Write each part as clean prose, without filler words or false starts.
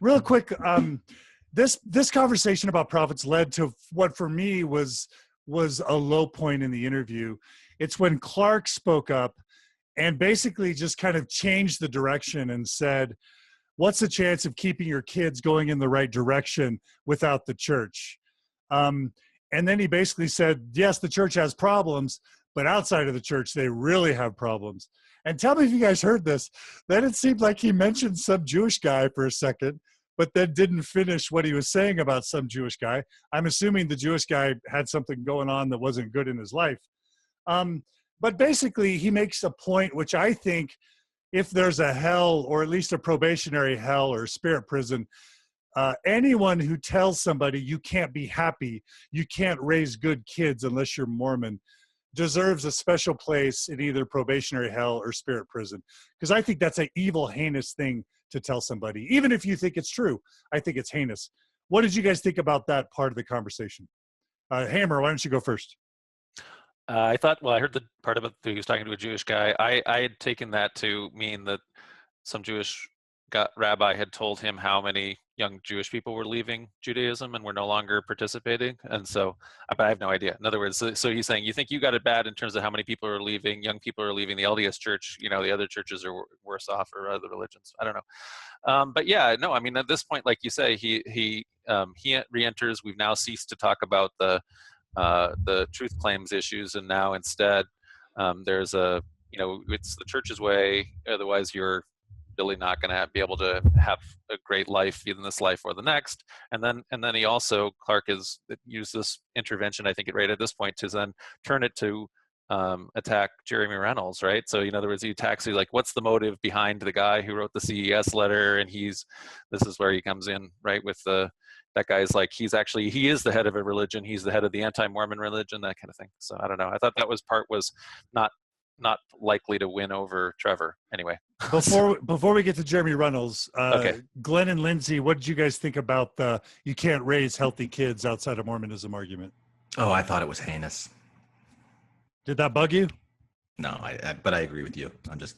Real quick, this conversation about prophets led to what for me was a low point in the interview. It's when Clarke spoke up and basically just kind of changed the direction and said, what's the chance of keeping your kids going in the right direction without the church? And then he basically said, yes, the church has problems, but outside of the church, they really have problems. And tell me if you guys heard this. Then it seemed like he mentioned some Jewish guy for a second, but then didn't finish what he was saying about some Jewish guy. I'm assuming the Jewish guy had something going on that wasn't good in his life. But basically, he makes a point, which I think if there's a hell, or at least a probationary hell or spirit prison, anyone who tells somebody you can't be happy, you can't raise good kids unless you're Mormon, deserves a special place in either probationary hell or spirit prison. Because I think that's an evil, heinous thing to tell somebody. Even if you think it's true, I think it's heinous. What did you guys think about that part of the conversation? Hammer, why don't you go first? I heard the part about he was talking to a Jewish guy. I had taken that to mean that some Jewish rabbi had told him how many young Jewish people were leaving Judaism and were no longer participating. And so, but I have no idea. In other words, so he's saying, you think you got it bad in terms of how many people are leaving, young people are leaving the LDS Church, the other churches are worse off, or other religions. I don't know. But yeah, no, I mean, at this point, like you say, he re-enters. We've now ceased to talk about the truth claims issues, and now instead there's it's the church's way, otherwise you're really not going to be able to have a great life either in this life or the next. And then he also, Clarke has used this intervention, I think right at this point, to then turn it to attack Jeremy Reynolds, right? So in other words, he attacks, like, what's the motive behind the guy who wrote the CES letter? And this is where he comes in, right, with that guy's like, he is the head of a religion, he's the head of the anti-Mormon religion, that kind of thing. So I don't know. I thought that was not likely to win over Trevor anyway. Before we get to Jeremy Reynolds, okay. Glenn and Lindsay, what did you guys think about the you can't raise healthy kids outside of Mormonism argument? Oh, I thought it was heinous. Did that bug you? No, but I agree with you. I'm just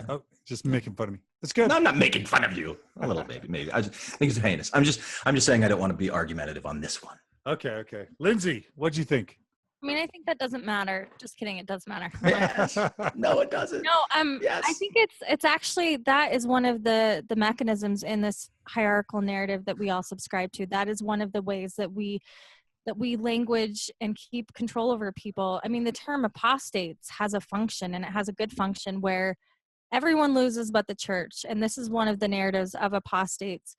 Oh, just making fun of me. That's good. No, I'm not making fun of you. A little maybe. I think it's heinous. I'm just saying I don't want to be argumentative on this one. Okay. Lindsay, what'd you think? I mean, I think that doesn't matter. Just kidding. It does matter. Yes. No, it doesn't. No, yes. I think it's actually, that is one of the mechanisms in this hierarchical narrative that we all subscribe to. That is one of the ways that we language and keep control over people. I mean, the term apostates has a function, and it has a good function, where everyone loses but the church. And this is one of the narratives of apostates.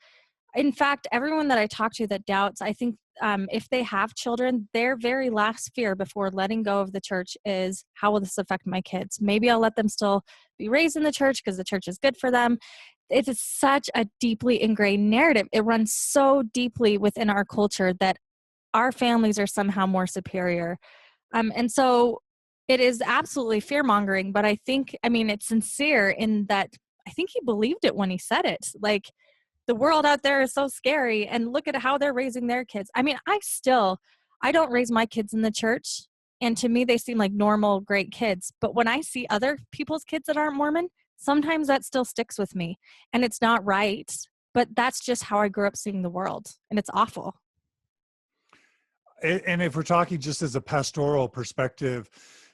In fact, everyone that I talk to that doubts, I think if they have children, their very last fear before letting go of the church is, how will this affect my kids? Maybe I'll let them still be raised in the church because the church is good for them. It is such a deeply ingrained narrative. It runs so deeply within our culture that our families are somehow more superior. And so it is absolutely fear-mongering, but I think, it's sincere in that I think he believed it when he said it. Like, the world out there is so scary, and look at how they're raising their kids. I mean, I don't raise my kids in the church, and to me, they seem like normal, great kids. But when I see other people's kids that aren't Mormon, sometimes that still sticks with me, and it's not right, but that's just how I grew up seeing the world, and it's awful. And if we're talking just as a pastoral perspective,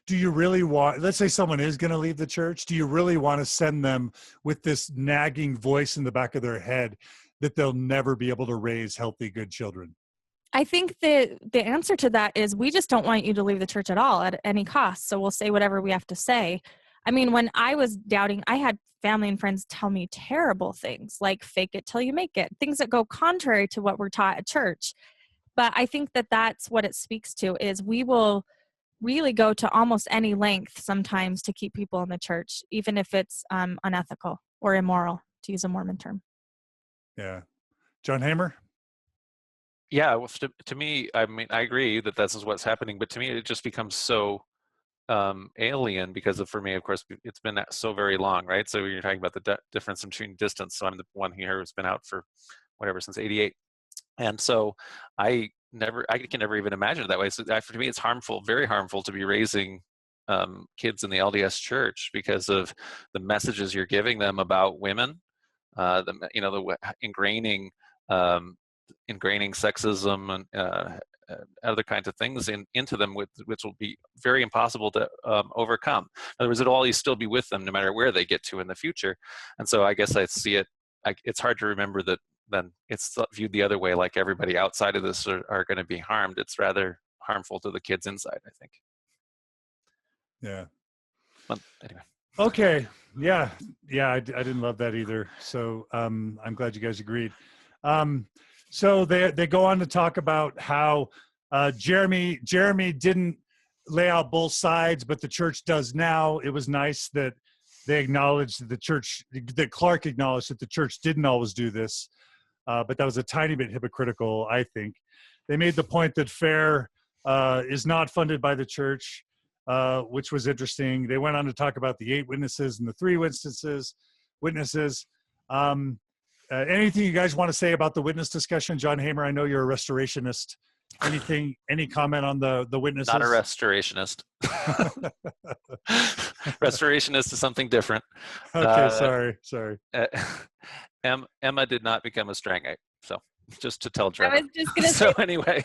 do you really want, let's say someone is going to leave the church, do you really want to send them with this nagging voice in the back of their head that they'll never be able to raise healthy, good children? I think the answer to that is, we just don't want you to leave the church at all at any cost. So we'll say whatever we have to say. I mean, when I was doubting, I had family and friends tell me terrible things like fake it till you make it, things that go contrary to what we're taught at church. But I think that that's what it speaks to, is we will really go to almost any length sometimes to keep people in the church, even if it's unethical or immoral, to use a Mormon term. Yeah. John Hamer? Yeah, well, to me, I mean, I agree that this is what's happening, but to me, it just becomes so alien because for me, of course, it's been so very long, right? So you're talking about the difference between distance. So I'm the one here who's been out for whatever, since 88. And so I can never even imagine it that way. So for me, it's harmful, very harmful to be raising kids in the LDS Church because of the messages you're giving them about women, the ingraining sexism and other kinds of things into them, which will be very impossible to overcome. In other words, it'll always still be with them no matter where they get to in the future. And so I guess I see it, it's hard to remember that then it's viewed the other way, like everybody outside of this are going to be harmed. It's rather harmful to the kids inside, I think. Yeah. But anyway. Okay. Yeah. I didn't love that either. So I'm glad you guys agreed. So they go on to talk about how Jeremy didn't lay out both sides, but the church does now. It was nice that they acknowledged that Clarke acknowledged that the church didn't always do this, but that was a tiny bit hypocritical, I think. They made the point that FAIR is not funded by the church, which was interesting. They went on to talk about the 8 witnesses and the 3 witnesses. Anything you guys want to say about the witness discussion? John Hamer, I know you're a restorationist. Any comment on the witnesses? Not a restorationist. Restorationist is something different. Okay, sorry. Emma did not become a Strangite, so just to tell Trevor. I was just gonna so say anyway.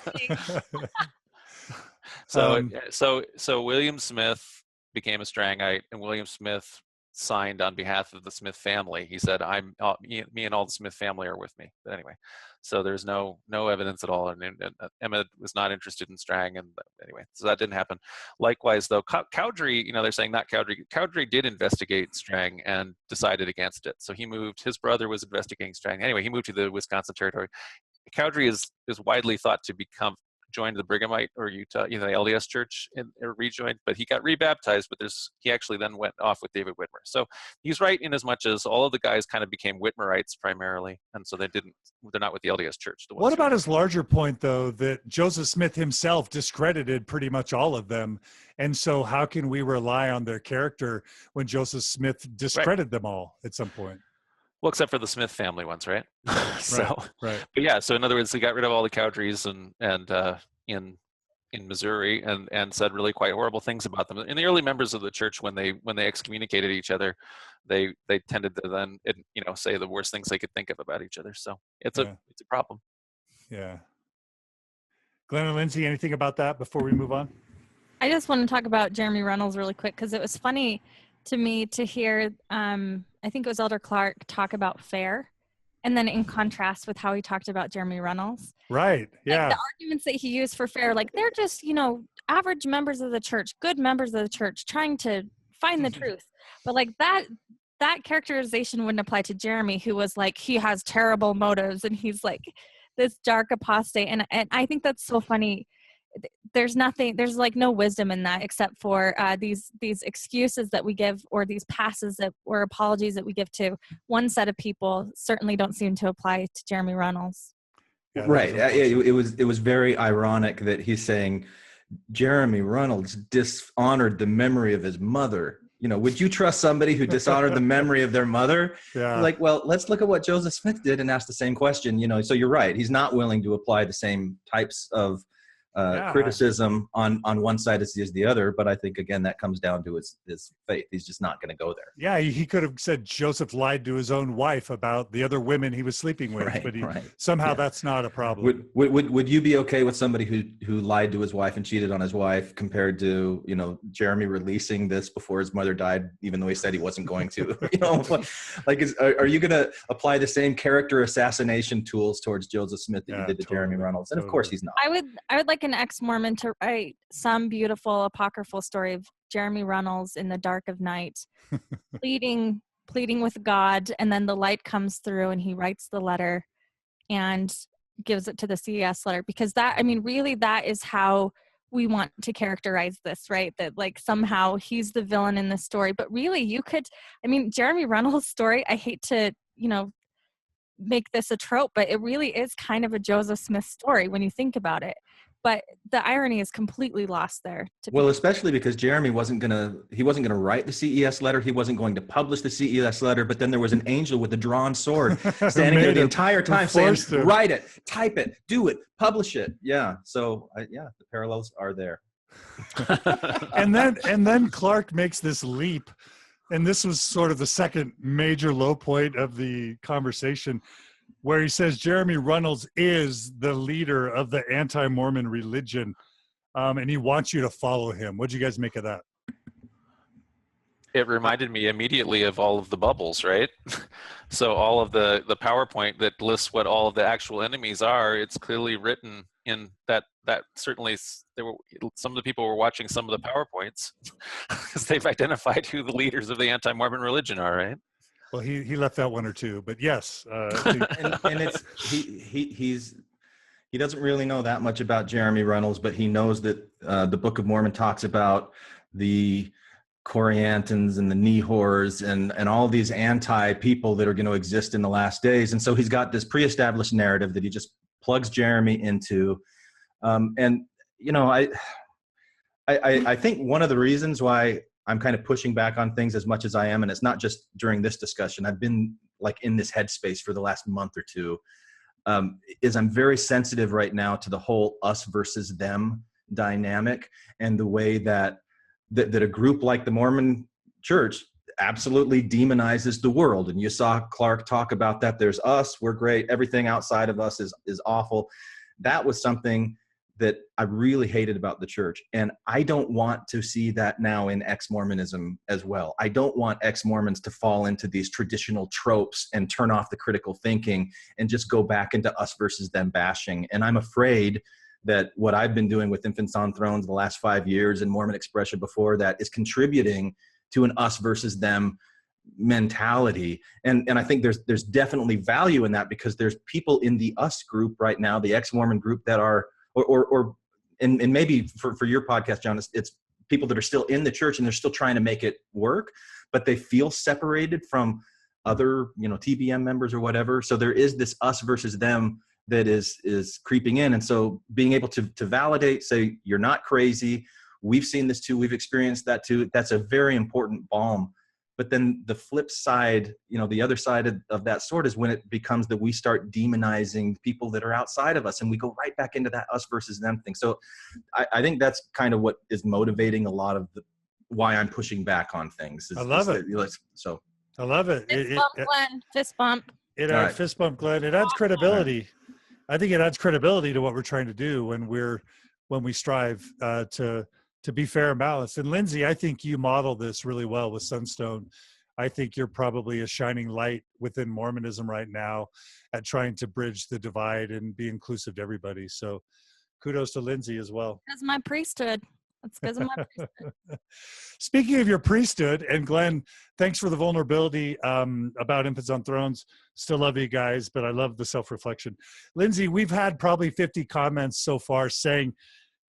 So William Smith became a Strangite, and William Smith signed on behalf of the Smith family. He said, me and all the Smith family are with me. But anyway, so there's no evidence at all. And Emma was not interested in Strang. And anyway, so that didn't happen. Likewise, though, Cowdery, they're saying not Cowdery. Cowdery did investigate Strang and decided against it. So he moved, his brother was investigating Strang. Anyway, he moved to the Wisconsin Territory. Cowdery is widely thought to joined the Brighamite or Utah, the LDS Church, or rejoined, but he got rebaptized. But he actually then went off with David Whitmer. So he's right in as much as all of the guys kind of became Whitmerites primarily, and so they're not with the LDS Church. What about his larger point, though, that Joseph Smith himself discredited pretty much all of them, and so how can we rely on their character when Joseph Smith discredited them all at some point? Well, except for the Smith family ones, right? Right. But yeah, so in other words, they got rid of all the Cowderys and in Missouri and said really quite horrible things about them. And the early members of the church, when they excommunicated each other, they tended to then say the worst things they could think of about each other. So it's a problem. Yeah. Glenn and Lindsay, anything about that before we move on? I just want to talk about Jeremy Reynolds really quick because it was funny to me to hear, I think it was Elder Clarke talk about FAIR, and then in contrast with how he talked about Jeremy Reynolds. Right, yeah. Like the arguments that he used for FAIR, like they're just, average members of the church, good members of the church, trying to find the truth. But like that characterization wouldn't apply to Jeremy, who was like, he has terrible motives, and he's like this dark apostate. And I think that's so funny. There's like no wisdom in that except for these excuses that we give, or these passes or apologies that we give to one set of people certainly don't seem to apply to Jeremy Reynolds. Yeah, right. It was very ironic that he's saying Jeremy Reynolds dishonored the memory of his mother. Would you trust somebody who dishonored the memory of their mother? Yeah. Like, well, let's look at what Joseph Smith did and ask the same question. So you're right. He's not willing to apply the same types of criticism on one side as the other, but I think again that comes down to his faith. He's just not going to go there. Yeah, he could have said Joseph lied to his own wife about the other women he was sleeping with, but somehow that's not a problem. Would you be okay with somebody who lied to his wife and cheated on his wife compared to Jeremy releasing this before his mother died, even though he said he wasn't going to? Are you going to apply the same character assassination tools towards Joseph Smith that you did to Jeremy Reynolds? And of course he's not. I would like an ex-Mormon to write some beautiful apocryphal story of Jeremy Reynolds in the dark of night, pleading with God, and then the light comes through and he writes the letter and gives it to the CES letter, because really that is how we want to characterize this, right? That like somehow he's the villain in this story, but really Jeremy Reynolds' story, I hate to, make this a trope, but it really is kind of a Joseph Smith story when you think about it. But the irony is completely lost there. Especially because Jeremy wasn't gonna write the CES letter. He wasn't going to publish the CES letter. But then there was an angel with a drawn sword standing there the entire time saying, "Write it, type it, do it, publish it." Yeah. So the parallels are there. and then Clarke makes this leap and this was sort of the second major low point of the conversation, where he says Jeremy Runnels is the leader of the anti-Mormon religion, and he wants you to follow him. What do you guys make of that? It reminded me immediately of all of the bubbles, right? So all of the PowerPoint that lists what all of the actual enemies are, it's clearly written in that certainly some of the people were watching some of the PowerPoints because they've identified who the leaders of the anti-Mormon religion are, right? Well, he left out one or two, but yes. And it's he doesn't really know that much about Jeremy Runnels, but he knows that the Book of Mormon talks about the Coriantans and the Nehors and all these anti-people that are going to exist in the last days. And so he's got this pre-established narrative that he just plugs Jeremy into. And, you know, I think one of the reasons why I'm kind of pushing back on things as much as I am, and it's not just during this discussion, I've been like in this headspace for the last month or two, is I'm very sensitive right now to the whole us versus them dynamic and the way that a group like the Mormon Church absolutely demonizes the world. And you saw Clarke talk about that. There's us, we're great. Everything outside of us is awful. That was something that I really hated about the church. And I don't want to see that now in ex-Mormonism as well. I don't want ex-Mormons to fall into these traditional tropes and turn off the critical thinking and just go back into us versus them bashing. And I'm afraid that what I've been doing with Infants on Thrones the last 5 years and Mormon Expression before that is contributing to an us versus them mentality. And I think there's definitely value in that, because there's people in the us group right now, the ex-Mormon group, that are, and maybe for your podcast, John, it's people that are still in the church and they're still trying to make it work, but they feel separated from other, TBM members or whatever. So there is this us versus them that is creeping in. And so being able to validate, say, you're not crazy. We've seen this too. We've experienced that too. That's a very important balm. But then the flip side, the other side of that sword is when it becomes that we start demonizing people that are outside of us, and we go right back into that us versus them thing. So I think that's kind of what is motivating a lot of why I'm pushing back on things. I love it. I love it. Fist bump, Glenn. Fist bump. It adds fist bump, Glenn. It adds credibility. I think it adds credibility to what we're trying to do when we strive to be fair and balanced. And Lindsay, I think you model this really well with Sunstone. I think you're probably a shining light within Mormonism right now at trying to bridge the divide and be inclusive to everybody. So kudos to Lindsay as well. That's my priesthood. That's because of my priesthood. Speaking of your priesthood, and Glenn, thanks for the vulnerability about Infants on Thrones. Still love you guys, but I love the self-reflection. Lindsay, we've had probably 50 comments so far saying,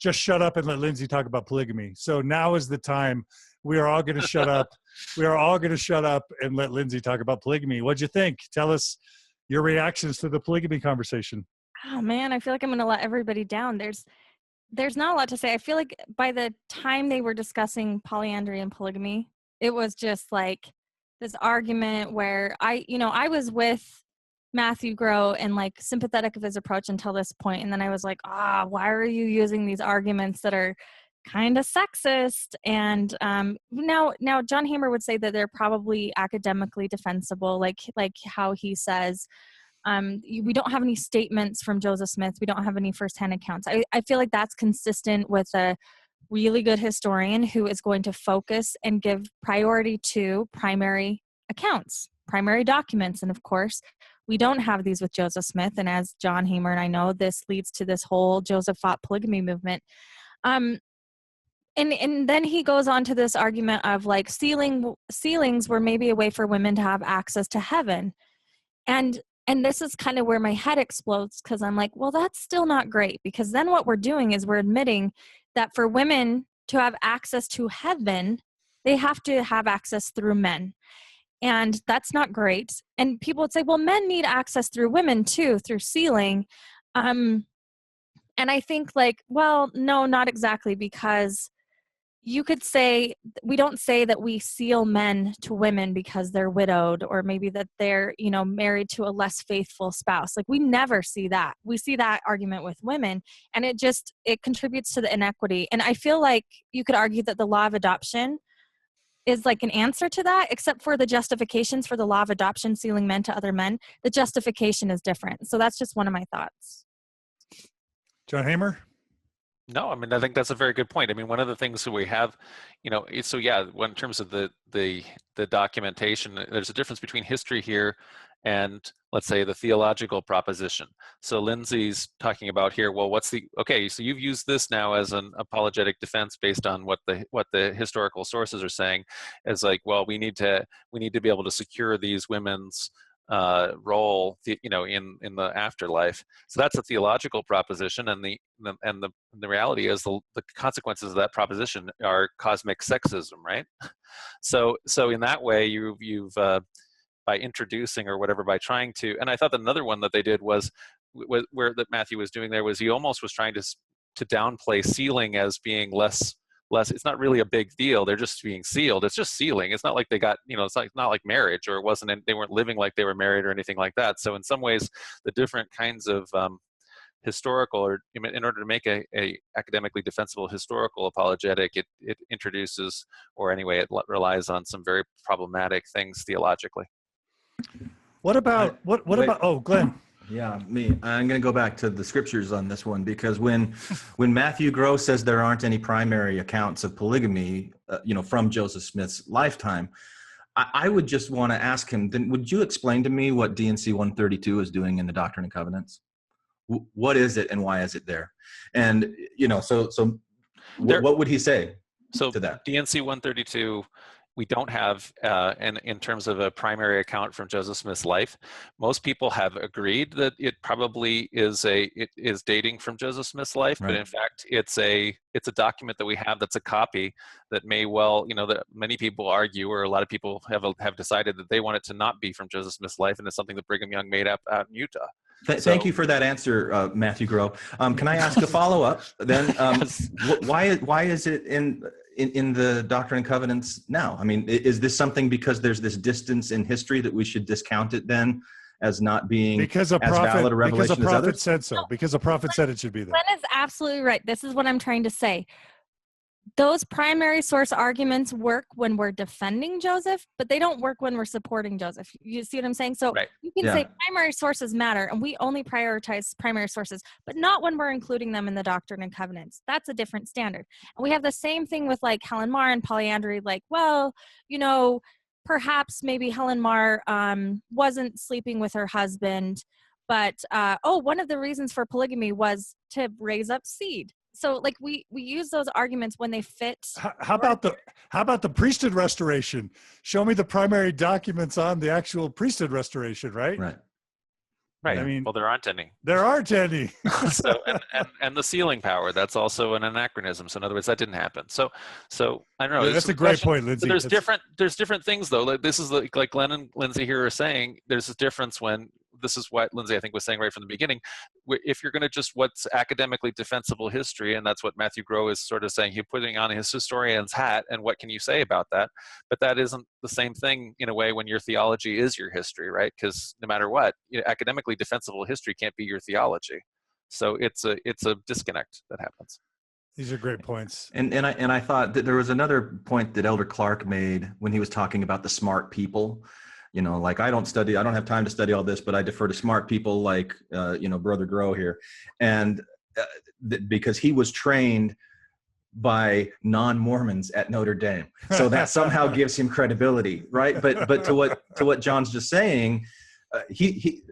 just shut up and let Lindsay talk about polygamy. So now is the time. We are all going to shut up. We are all going to shut up and let Lindsay talk about polygamy. What'd you think? Tell us your reactions to the polygamy conversation. Oh man, I feel like I'm going to let everybody down. There's not a lot to say. I feel like by the time they were discussing polyandry and polygamy, it was just like this argument where I was with Matthew Grow and like sympathetic of his approach until this point. And then I was like, why are you using these arguments that are kind of sexist? And now John Hamer would say that they're probably academically defensible, like how he says, we don't have any statements from Joseph Smith. We don't have any firsthand accounts. I feel like that's consistent with a really good historian who is going to focus and give priority to primary accounts, primary documents. And of course, we don't have these with Joseph Smith. And as John Hamer and I know, this leads to this whole Joseph fought polygamy movement. And then he goes on to this argument of like ceilings were maybe a way for women to have access to heaven. And this is kind of where my head explodes, because I'm like, well, that's still not great, because then what we're doing is we're admitting that for women to have access to heaven, they have to have access through men. And that's not great. And people would say, well, men need access through women too, through sealing. And I think like, well, no, not exactly, because you could say, we don't say that we seal men to women because they're widowed, or maybe that they're, married to a less faithful spouse. Like we never see that. We see that argument with women, and it contributes to the inequity. And I feel like you could argue that the law of adoption is like an answer to that, except for the justifications for the law of adoption sealing men to other men. The justification is different. So that's just one of my thoughts. John Hamer? No, I mean, I think that's a very good point. I mean, one of the things that we have, so yeah, in terms of the documentation, there's a difference between history here and, let's say, the theological proposition. So Lindsay's talking about here, well, okay, so you've used this now as an apologetic defense based on what the historical sources are saying, as like, well, we need to be able to secure these women's role, in the afterlife. So that's a theological proposition, and the reality is the consequences of that proposition are cosmic sexism, right? So in that way, you've by introducing or whatever, by trying to, and I thought that another one that they did was where that Matthew was doing there was he almost was trying to downplay sealing as being less. It's not really a big deal. They're just being sealed. It's just sealing. It's not like they got, it's not like marriage, or they weren't living like they were married or anything like that. So in some ways, the different kinds of historical, or in order to make a academically defensible historical apologetic, it introduces, or anyway, it relies on some very problematic things theologically. What about, Glenn? Yeah, me. I'm going to go back to the scriptures on this one, because when Matthew Gross says there aren't any primary accounts of polygamy, from Joseph Smith's lifetime, I would just want to ask him, then would you explain to me what D&C 132 is doing in the Doctrine and Covenants? What is it and why is it there? And, what would he say to that? D&C 132, we don't have, in terms of a primary account from Joseph Smith's life. Most people have agreed that it probably is dating from Joseph Smith's life, right. But in fact, it's a document that we have that's a copy that may well, that many people argue, or a lot of people have decided that they want it to not be from Joseph Smith's life, and it's something that Brigham Young made up out in Utah. Thank you for that answer, Matthew Groh. Can I ask a follow-up then? Why is it in the Doctrine and Covenants now? I mean, is this something because there's this distance in history that we should discount it then as not being as valid a revelation because a prophet as said so? Because a prophet said it should be there. Glenn is absolutely right. This is what I'm trying to say. Those primary source arguments work when we're defending Joseph, but they don't work when we're supporting Joseph. You see what I'm saying? So you can say primary sources matter, and we only prioritize primary sources, but not when we're including them in the Doctrine and Covenants. That's a different standard. And we have the same thing with like Helen Mar and polyandry. Like, well, perhaps maybe Helen Mar wasn't sleeping with her husband, but one of the reasons for polygamy was to raise up seed. So like we use those arguments when they fit. How about the priesthood restoration? Show me the primary documents on the actual priesthood restoration, right? Right. I mean, well, there aren't any. There aren't any. So, and the sealing power, that's also an anachronism. So in other words, that didn't happen. So I don't know. Yeah, that's a great point, Lindsay. So there's different things though. Like this is like Glenn and Lindsay here are saying, there's a difference when, this is what Lindsay, I think, was saying right from the beginning. If you're going to just what's academically defensible history, and that's what Matthew Groh is sort of saying, he's putting on his historian's hat, and what can you say about that? But that isn't the same thing in a way when your theology is your history, right? Because no matter what, academically defensible history can't be your theology. So it's a disconnect that happens. These are great points. And I thought that there was another point that Elder Clarke made when he was talking about the smart people. Like I don't have time to study all this, but I defer to smart people like, Brother Groh here. And because he was trained by non-Mormons at Notre Dame. So that somehow gives him credibility, right? But to what John's just saying, he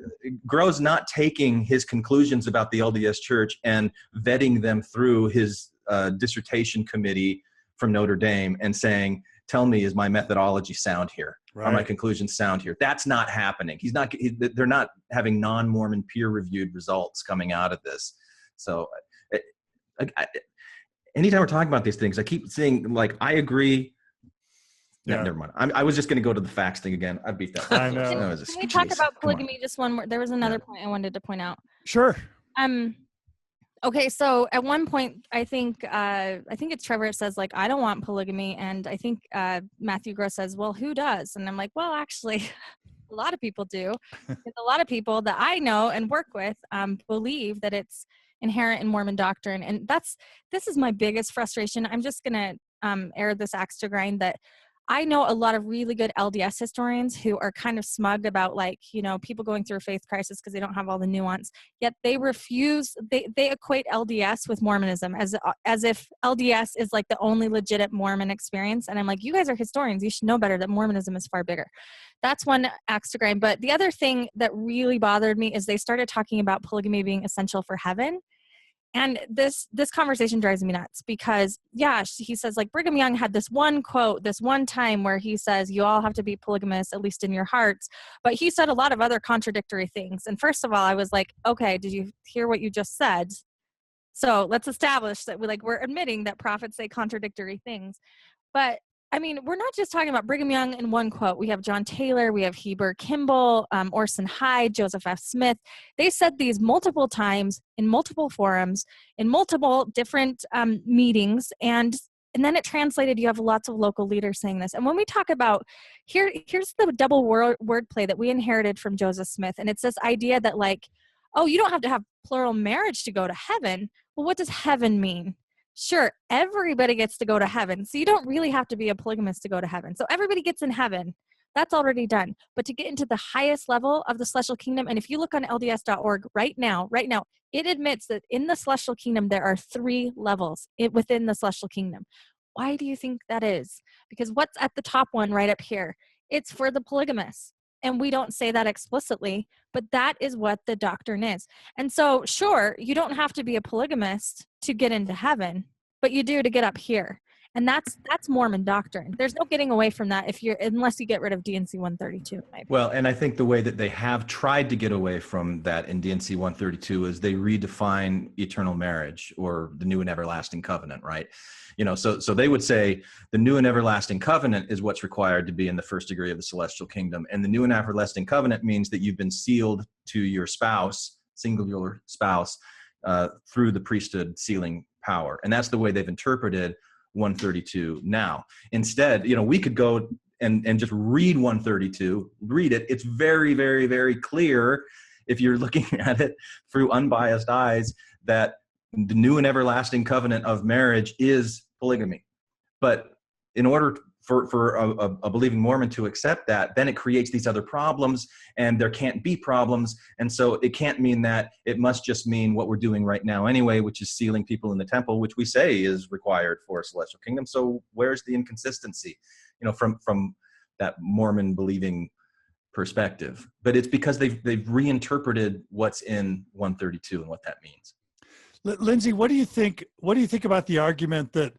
Groh's not taking his conclusions about the LDS Church and vetting them through his dissertation committee from Notre Dame and saying, tell me, is my methodology sound here? Right. Are my conclusions sound here? That's not happening. They're not having non-Mormon peer-reviewed results coming out of this. So anytime we're talking about these things, I keep saying, like, I agree. Yeah. Never mind. I was just going to go to the facts thing again. I beat that. I know. Can we talk about polygamy just one more? There was another point I wanted to point out. Sure. Okay, so at one point, I think it's Trevor. It says like, I don't want polygamy, and I think Matthew Groh says, well, who does? And I'm like, well, actually, a lot of people do. A lot of people that I know and work with believe that it's inherent in Mormon doctrine, and this is my biggest frustration. I'm just gonna air this axe to grind that I know a lot of really good LDS historians who are kind of smug about, like, you know, people going through a faith crisis because they don't have all the nuance, yet they refuse, they equate LDS with Mormonism as if LDS is like the only legit Mormon experience. And I'm like, you guys are historians. You should know better that Mormonism is far bigger. That's one axe to grind. But the other thing that really bothered me is they started talking about polygamy being essential for heaven. And this conversation drives me nuts because, yeah, he says, like, Brigham Young had this one quote, this one time where he says, you all have to be polygamous, at least in your hearts. But he said a lot of other contradictory things. And first of all, I was like, okay, did you hear what you just said? So let's establish that we're admitting that prophets say contradictory things. But I mean, we're not just talking about Brigham Young in one quote. We have John Taylor, we have Heber Kimball, Orson Hyde, Joseph F. Smith. They said these multiple times in multiple forums, in multiple different meetings, and then it translated. You have lots of local leaders saying this. And when we talk about, here's the double wordplay that we inherited from Joseph Smith, and it's this idea that, like, oh, you don't have to have plural marriage to go to heaven. Well, what does heaven mean? Sure, everybody gets to go to heaven. So you don't really have to be a polygamist to go to heaven. So everybody gets in heaven. That's already done. But to get into the highest level of the celestial kingdom, and if you look on LDS.org right now, it admits that in the celestial kingdom, there are 3 levels within the celestial kingdom. Why do you think that is? Because what's at the top one right up here? It's for the polygamists. And we don't say that explicitly, but that is what the doctrine is. And so, sure, you don't have to be a polygamist to get into heaven, but you do to get up here. And that's Mormon doctrine. There's no getting away from that unless you get rid of D&C 132. Well, and I think the way that they have tried to get away from that in D&C 132 is they redefine eternal marriage or the new and everlasting covenant, right? You know, so they would say the new and everlasting covenant is what's required to be in the first degree of the celestial kingdom. And the new and everlasting covenant means that you've been sealed to your spouse, singular spouse, through the priesthood sealing power. And that's the way they've interpreted 132 now. Instead, you know, we could go and just read 132, read it. It's very, very, very clear if you're looking at it through unbiased eyes that the new and everlasting covenant of marriage is polygamy. But in order for a believing Mormon to accept that, then it creates these other problems, and there can't be problems. And so it can't mean that. It must just mean what we're doing right now anyway, which is sealing people in the temple, which we say is required for a celestial kingdom. So where's the inconsistency, you know, from that Mormon believing perspective? But it's because they've reinterpreted what's in 132 and what that means. Lindsay, what do you think about the argument that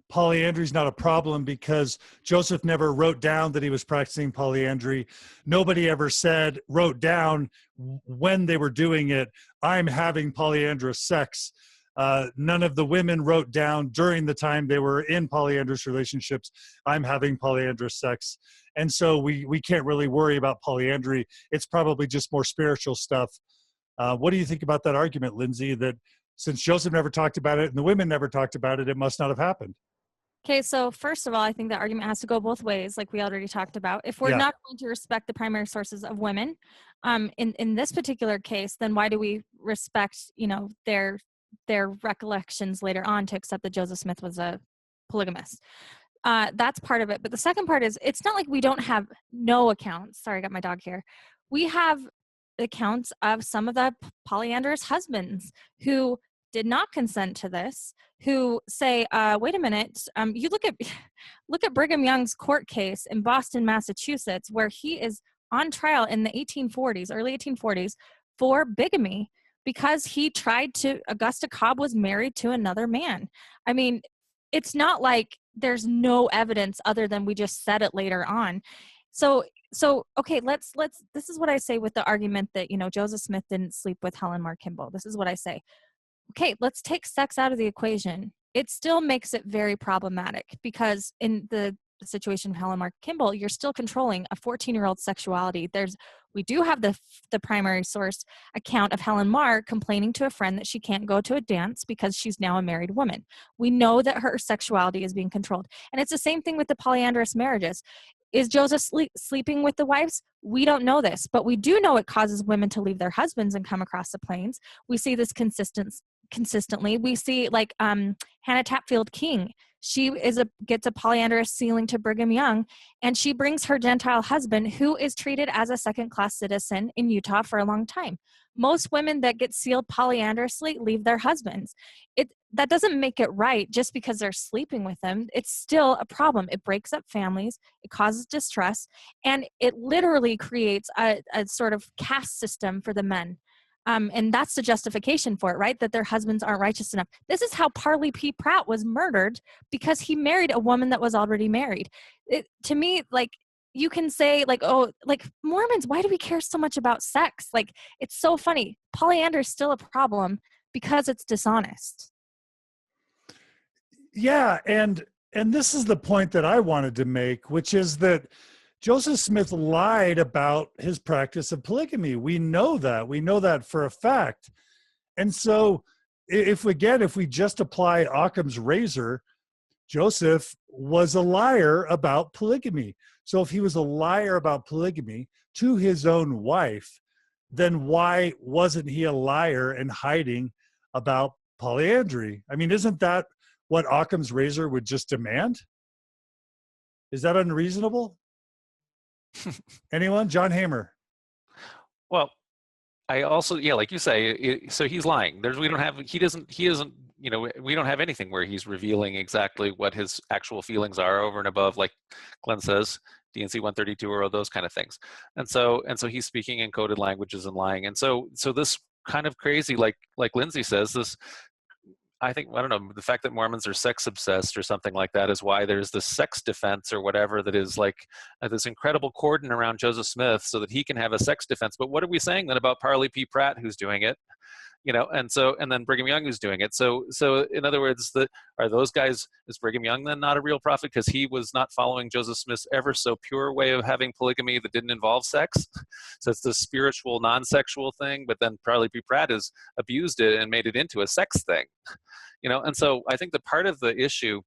polyandry is not a problem because Joseph never wrote down that he was practicing polyandry? Nobody ever wrote down when they were doing it, I'm having polyandrous sex. None of the women wrote down during the time they were in polyandrous relationships, I'm having polyandrous sex. And so we can't really worry about polyandry. It's probably just more spiritual stuff. What do you think about that argument, Lindsay, that since Joseph never talked about it and the women never talked about it, it must not have happened? Okay, so first of all, I think that argument has to go both ways, like we already talked about. If we're not going to respect the primary sources of women, in this particular case, then why do we respect, you know, their recollections later on to accept that Joseph Smith was a polygamist? That's part of it. But the second part is, it's not like we don't have no accounts. Sorry, I got my dog here. We have accounts of some of the polyandrous husbands who did not consent to this, who say, wait a minute, you look at Brigham Young's court case in Boston, Massachusetts, where he is on trial in the 1840s, early 1840s, for bigamy because he Augusta Cobb was married to another man. I mean, it's not like there's no evidence other than we just said it later on. So okay, let's this is what I say with the argument that, you know, Joseph Smith didn't sleep with Helen Mar Kimball. This is what I say. Okay, let's take sex out of the equation. It still makes it very problematic because in the situation of Helen Mar Kimball, you're still controlling a 14-year-old sexuality. We do have the primary source account of Helen Mar complaining to a friend that she can't go to a dance because she's now a married woman. We know that her sexuality is being controlled. And it's the same thing with the polyandrous marriages. Is Joseph sleeping with the wives? We don't know this, but we do know it causes women to leave their husbands and come across the plains. We see this consistently. We see, like, Hannah Tapfield King. She gets a polyandrous sealing to Brigham Young, and she brings her Gentile husband, who is treated as a second-class citizen in Utah for a long time. Most women that get sealed polyandrously leave their husbands. That doesn't make it right just because they're sleeping with them. It's still a problem. It breaks up families, it causes distress, and it literally creates a sort of caste system for the men. And that's the justification for it, right? That their husbands aren't righteous enough. This is how Parley P. Pratt was murdered, because he married a woman that was already married. To me, like, you can say, like, oh, like, Mormons, why do we care so much about sex? Like, it's so funny. Polyandry is still a problem because it's dishonest. Yeah, and this is the point that I wanted to make, which is that Joseph Smith lied about his practice of polygamy. We know that for a fact. And so if we just apply Occam's razor, Joseph was a liar about polygamy. So if he was a liar about polygamy to his own wife, then why wasn't he a liar and hiding about polyandry? I mean, isn't that what Occam's razor would just demand? Is that unreasonable? Anyone? John Hamer. Well, I also, yeah, like you say, so he's lying. We don't have anything where he's revealing exactly what his actual feelings are over and above, like Glenn says, DNC 132 or those kind of things. And so he's speaking in coded languages and lying. And so this kind of crazy, like Lindsay says, this, I don't know, the fact that Mormons are sex obsessed or something like that is why there's this sex defense or whatever that is like this incredible cordon around Joseph Smith so that he can have a sex defense. But what are we saying then about Parley P. Pratt, who's doing it? And then Brigham Young, who's doing it. So in other words, are those guys, is Brigham Young then not a real prophet because he was not following Joseph Smith's ever so pure way of having polygamy that didn't involve sex? So it's this spiritual, non-sexual thing, but then Parley P. Pratt has abused it and made it into a sex thing. And so I think that part of the issue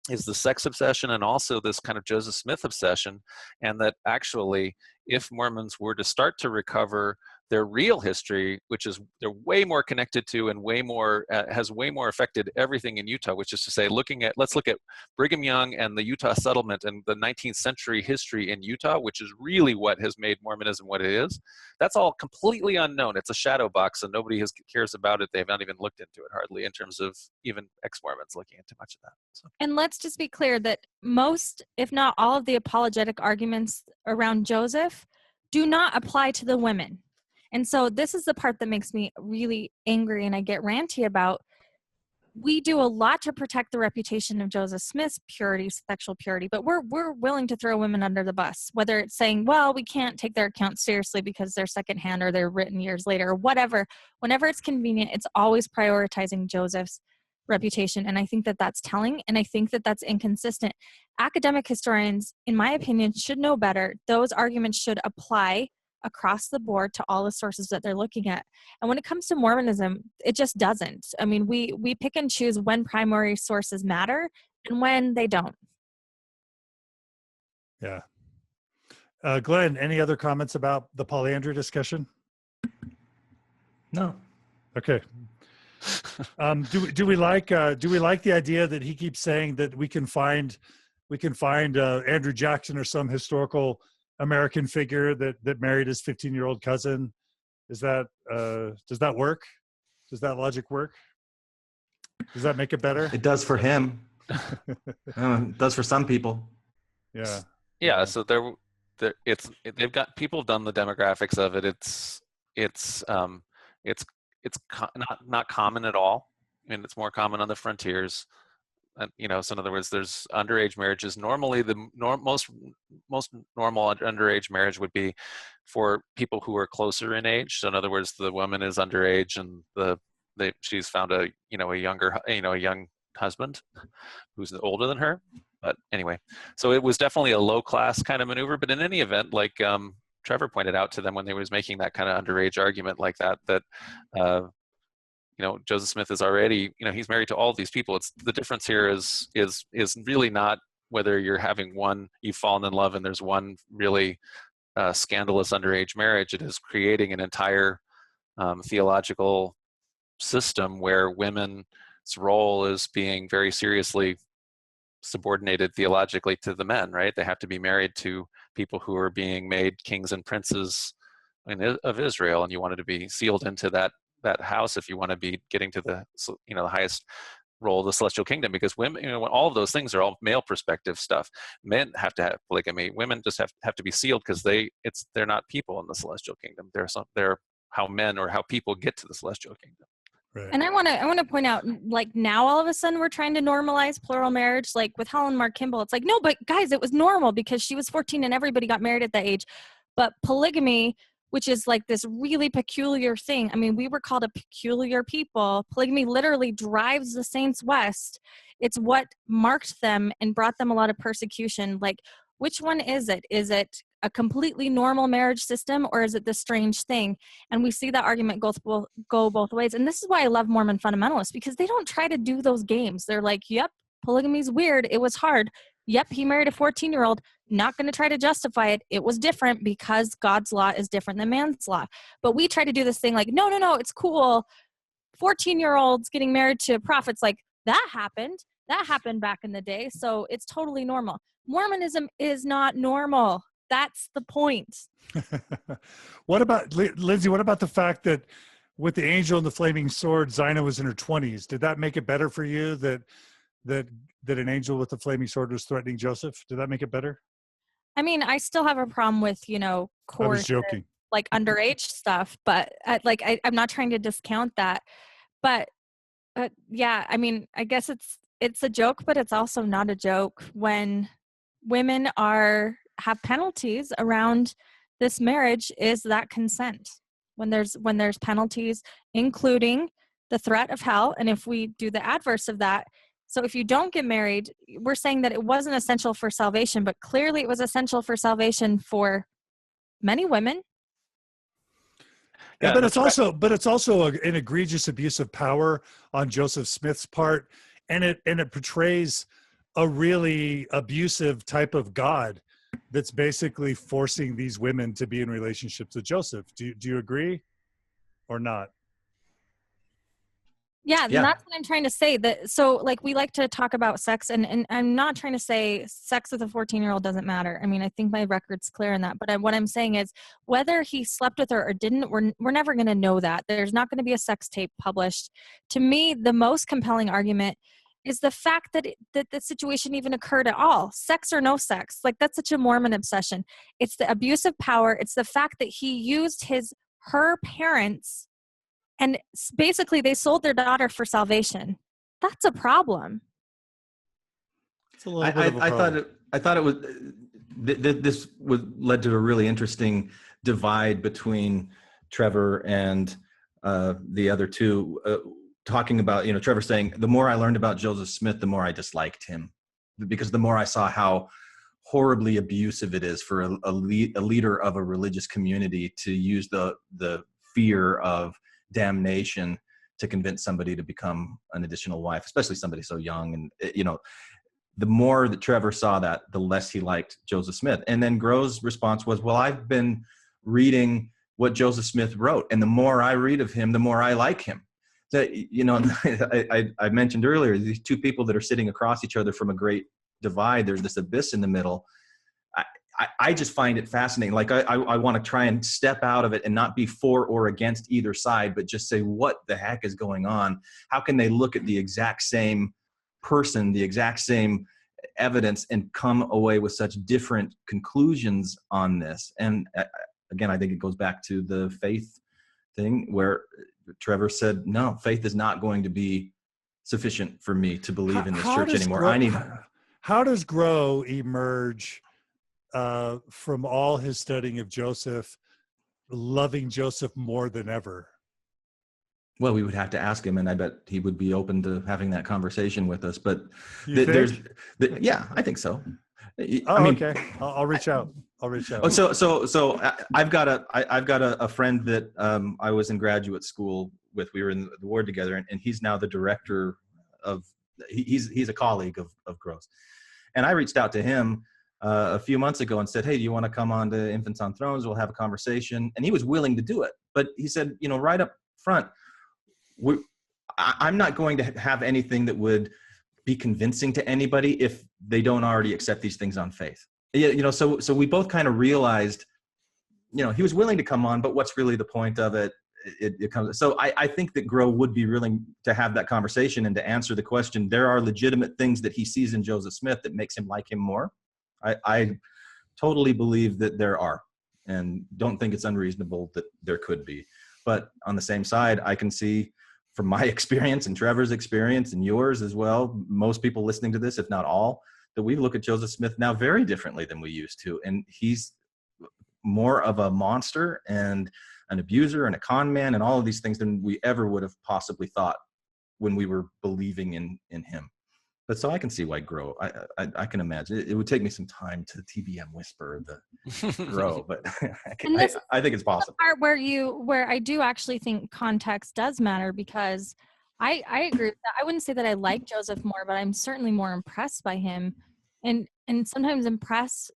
is the sex obsession and also this kind of Joseph Smith obsession, and that actually if Mormons were to start to recover their real history, which is they're way more connected to and way more has way more affected everything in Utah, which is to say, let's look at Brigham Young and the Utah settlement and the 19th century history in Utah, which is really what has made Mormonism what it is. That's all completely unknown. It's a shadow box, and nobody cares about it. They've not even looked into it hardly, in terms of even ex-Mormons looking into much of that. So. And let's just be clear that most, if not all, of the apologetic arguments around Joseph do not apply to the women. And so this is the part that makes me really angry and I get ranty about. We do a lot to protect the reputation of Joseph Smith's purity, sexual purity, but we're willing to throw women under the bus, whether it's saying, well, we can't take their accounts seriously because they're secondhand or they're written years later or whatever. Whenever it's convenient, it's always prioritizing Joseph's reputation. And I think that that's telling, and I think that that's inconsistent. Academic historians, in my opinion, should know better. Those arguments should apply across the board to all the sources that they're looking at. And when it comes to Mormonism, it just doesn't. I mean, we pick and choose when primary sources matter and when they don't. Yeah. Glenn, any other comments about the polyandry discussion? No. Okay. Do we like the idea that he keeps saying that we can find Andrew Jackson or some historical American figure that married his 15-year-old cousin? Does that work? Does that logic work? Does that make it better? It does for him. It does for some people. Yeah. Yeah. So they've got, people have done the demographics of it. It's not common at all. I mean, it's more common on the frontiers. So in other words, there's underage marriages. Normally, the most normal underage marriage would be for people who are closer in age. So in other words, the woman is underage and she's found a young husband who's older than her. But anyway, so it was definitely a low class kind of maneuver. But in any event, like Trevor pointed out to them when they was making that kind of underage argument like that Joseph Smith is already, he's married to all these people. It's the difference here is really not whether you've fallen in love and there's one really scandalous underage marriage. It is creating an entire theological system where women's role is being very seriously subordinated theologically to the men, right? They have to be married to people who are being made kings and princes of Israel, and you wanted to be sealed into that house if you want to be getting to the the highest role of the celestial kingdom, because women, all of those things are all male perspective stuff. Men have to have polygamy. Women just have to be sealed because they're not people in the celestial kingdom. They're how men or how people get to the celestial kingdom. Right. And I want to point out, like, now all of a sudden we're trying to normalize plural marriage, like with Helen Mark Kimball. It's like, no, but guys, it was normal because she was 14 and everybody got married at that age. But polygamy, which is like this really peculiar thing. I mean, we were called a peculiar people. Polygamy literally drives the saints west. It's what marked them and brought them a lot of persecution. Like, which one is it? Is it a completely normal marriage system, or is it this strange thing? And we see that argument go both ways. And this is why I love Mormon fundamentalists, because they don't try to do those games. They're like, yep, polygamy's weird. It was hard. Yep, he married a 14-year-old. Not going to try to justify it. It was different because God's law is different than man's law. But we try to do this thing like, no, it's cool. 14-year-olds getting married to prophets, like, that happened. That happened back in the day. So it's totally normal. Mormonism is not normal. That's the point. What about, Lindsay, what about the fact that with the angel and the flaming sword, Zina was in her 20s? Did that make it better for you that an angel with the flaming sword was threatening Joseph? Did that make it better? I mean, I still have a problem with, I was joking. like underage stuff, but I'm not trying to discount that. But yeah, I mean, I guess it's a joke, but it's also not a joke when women have penalties around this marriage. Is that consent? When there's penalties, including the threat of hell, and if we do the adverse of that. So if you don't get married, we're saying that it wasn't essential for salvation, but clearly it was essential for salvation for many women. Yeah, but it's also an egregious abuse of power on Joseph Smith's part, and it portrays a really abusive type of God that's basically forcing these women to be in relationships with Joseph. Do you agree or not? Yeah, and that's what I'm trying to say. So like, we like to talk about sex, and I'm not trying to say sex with a 14-year-old doesn't matter. I mean, I think my record's clear in that. But what I'm saying is, whether he slept with her or didn't, we're never going to know that. There's not going to be a sex tape published. To me, the most compelling argument is the fact that the situation even occurred at all. Sex or no sex. Like, that's such a Mormon obsession. It's the abuse of power. It's the fact that he used her parents, and basically they sold their daughter for salvation. That's a problem. It's a little bit of a problem. I thought it was this led to a really interesting divide between Trevor and the other two, talking about, Trevor saying, the more I learned about Joseph Smith, the more I disliked him, because the more I saw how horribly abusive it is for a leader of a religious community to use the fear of damnation to convince somebody to become an additional wife, especially somebody so young. And, the more that Trevor saw that, the less he liked Joseph Smith. And then Grove's response was, well, I've been reading what Joseph Smith wrote, and the more I read of him, the more I like him. So, I mentioned earlier, these two people that are sitting across each other from a great divide, there's this abyss in the middle. I just find it fascinating. Like, I want to try and step out of it and not be for or against either side, but just say, what the heck is going on? How can they look at the exact same person, the exact same evidence, and come away with such different conclusions on this? And again, I think it goes back to the faith thing, where Trevor said, no, faith is not going to be sufficient for me to believe in this church anymore. How does Grow emerge from all his studying of Joseph, loving Joseph more than ever? Well, we would have to ask him, and I bet he would be open to having that conversation with us. But yeah, I think so. Okay. I'll reach out. So I've got a friend that I was in graduate school with. We were in the ward together, and he's now the director of. He's a colleague of Gross, and I reached out to him a few months ago and said, hey, do you want to come on to Infants on Thrones? We'll have a conversation. And he was willing to do it, but he said, right up front, I'm not going to have anything that would be convincing to anybody if they don't already accept these things on faith. So we both kind of realized, he was willing to come on, but what's really the point of it? It comes. So I think that Grow would be willing to have that conversation and to answer the question. There are legitimate things that he sees in Joseph Smith that makes him like him more. I totally believe that there are, and don't think it's unreasonable that there could be. But on the same side, I can see from my experience and Trevor's experience and yours as well, most people listening to this, if not all, that we look at Joseph Smith now very differently than we used to. And he's more of a monster and an abuser and a con man and all of these things than we ever would have possibly thought when we were believing in him. But so I can see why Grow. I can imagine it would take me some time to TBM whisper the Grow, but I think it's possible. The part where I do actually think context does matter, because I agree with that. I wouldn't say that I like Joseph more, but I'm certainly more impressed by him, and sometimes impress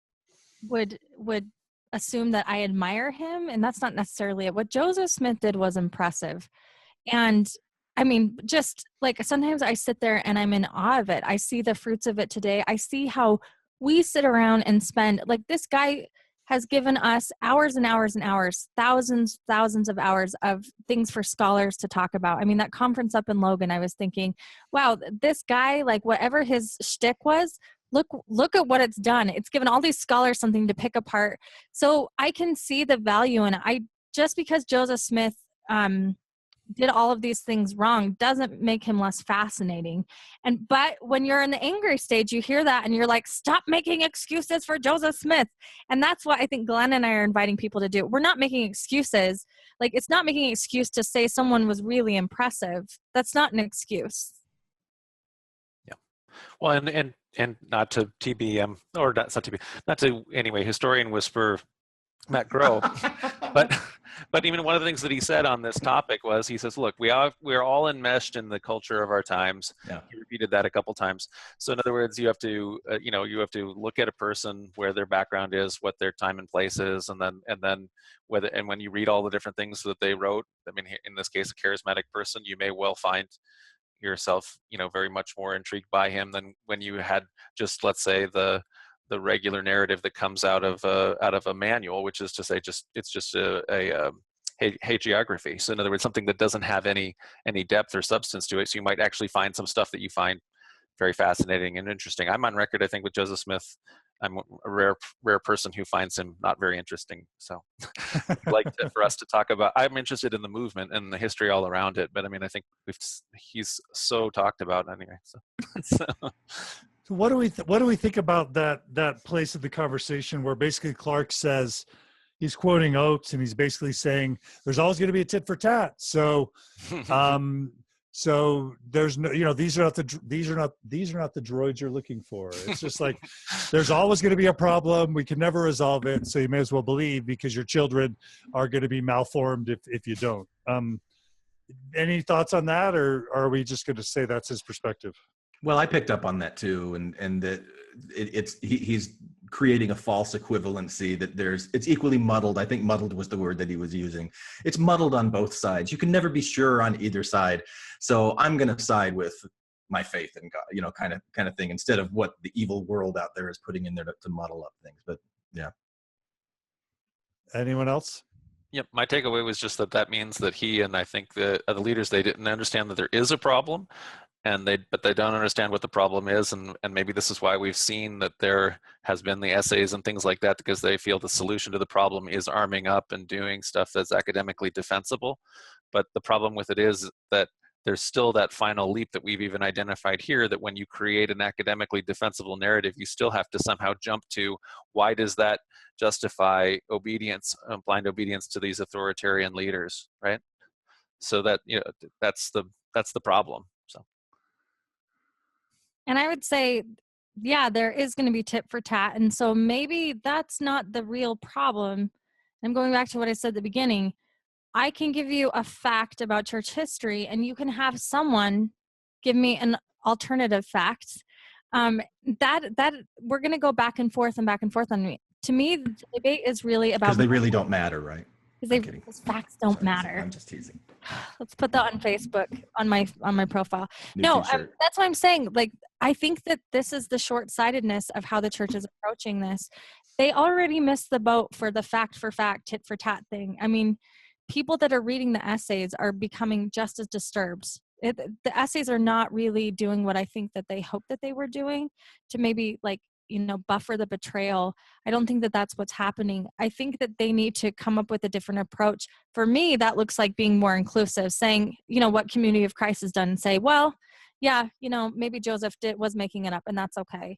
would assume that I admire him, and that's not necessarily it. What Joseph Smith did was impressive, and I mean, just like sometimes I sit there and I'm in awe of it. I see the fruits of it today. I see how we sit around and spend, like, this guy has given us hours and hours and hours, thousands of hours of things for scholars to talk about. I mean, that conference up in Logan, I was thinking, wow, this guy, like, whatever his shtick was, look at what it's done. It's given all these scholars something to pick apart. So I can see the value in it. Just because Joseph Smith did all of these things wrong doesn't make him less fascinating. But when you're in the angry stage, you hear that and you're like, stop making excuses for Joseph Smith. And that's what I think Glenn and I are inviting people to do. We're not making excuses. Like, it's not making an excuse to say someone was really impressive. That's not an excuse. Yeah. Well, and not to TBM, or not TBM, not to anyway, historian whisper Matt Grow, but even one of the things that he said on this topic was, he says, look, we're all enmeshed in the culture of our times. Yeah. He repeated that a couple times. So in other words, you have to look at a person where their background is, what their time and place is, and then when you read all the different things that they wrote, I mean, in this case, a charismatic person, you may well find yourself, very much more intrigued by him than when you had just, let's say, the regular narrative that comes out of a manual, which is to say, it's just a hagiography. So in other words, something that doesn't have any depth or substance to it. So you might actually find some stuff that you find very fascinating and interesting. I'm on record, I think, with Joseph Smith. I'm a rare person who finds him not very interesting. So I'd like for us to talk about, I'm interested in the movement and the history all around it. But I mean, I think he's so talked about anyway. So what do we think about that place of the conversation where basically Clarke says, he's quoting Oates and he's basically saying there's always going to be a tit for tat. So so there's no, these are not the droids you're looking for. It's just like, there's always going to be a problem. We can never resolve it. So you may as well believe, because your children are going to be malformed if you don't. Any thoughts on that, or are we just going to say that's his perspective? Well, I picked up on that too, and that he's creating a false equivalency, that it's equally muddled. I think muddled was the word that he was using. It's muddled on both sides. You can never be sure on either side. So I'm going to side with my faith in God, kind of thing, instead of what the evil world out there is putting in there to muddle up things. But yeah. Anyone else? Yep. My takeaway was just that means that he, and I think the leaders, they didn't understand that there is a problem. But they don't understand what the problem is, and maybe this is why we've seen that there has been the essays and things like that, because they feel the solution to the problem is arming up and doing stuff that's academically defensible. But the problem with it is that there's still that final leap that we've even identified here, that when you create an academically defensible narrative, you still have to somehow jump to, why does that justify obedience, blind obedience to these authoritarian leaders, right? So that, that's the problem. So. And I would say, yeah, there is going to be tit for tat. And so maybe that's not the real problem. I'm going back to what I said at the beginning. I can give you a fact about church history, and you can have someone give me an alternative fact. That we're going to go back and forth on me. To me, the debate is really about, because they really don't matter, right? Because facts don't matter. I'm just teasing. Let's put that on Facebook on my profile. New No, t-shirt. that's what I'm saying. Like, I think that this is the short-sightedness of how the church is approaching this. They already missed the boat for the fact for fact, tit for tat thing. I mean, people that are reading the essays are becoming just as disturbed. The essays are not really doing what I think that they hoped that they were doing to maybe buffer the betrayal. I don't think that that's what's happening. I think that they need to come up with a different approach. For me, that looks like being more inclusive, saying, what Community of Christ has done, and say, well, yeah, maybe Joseph was making it up, and that's okay.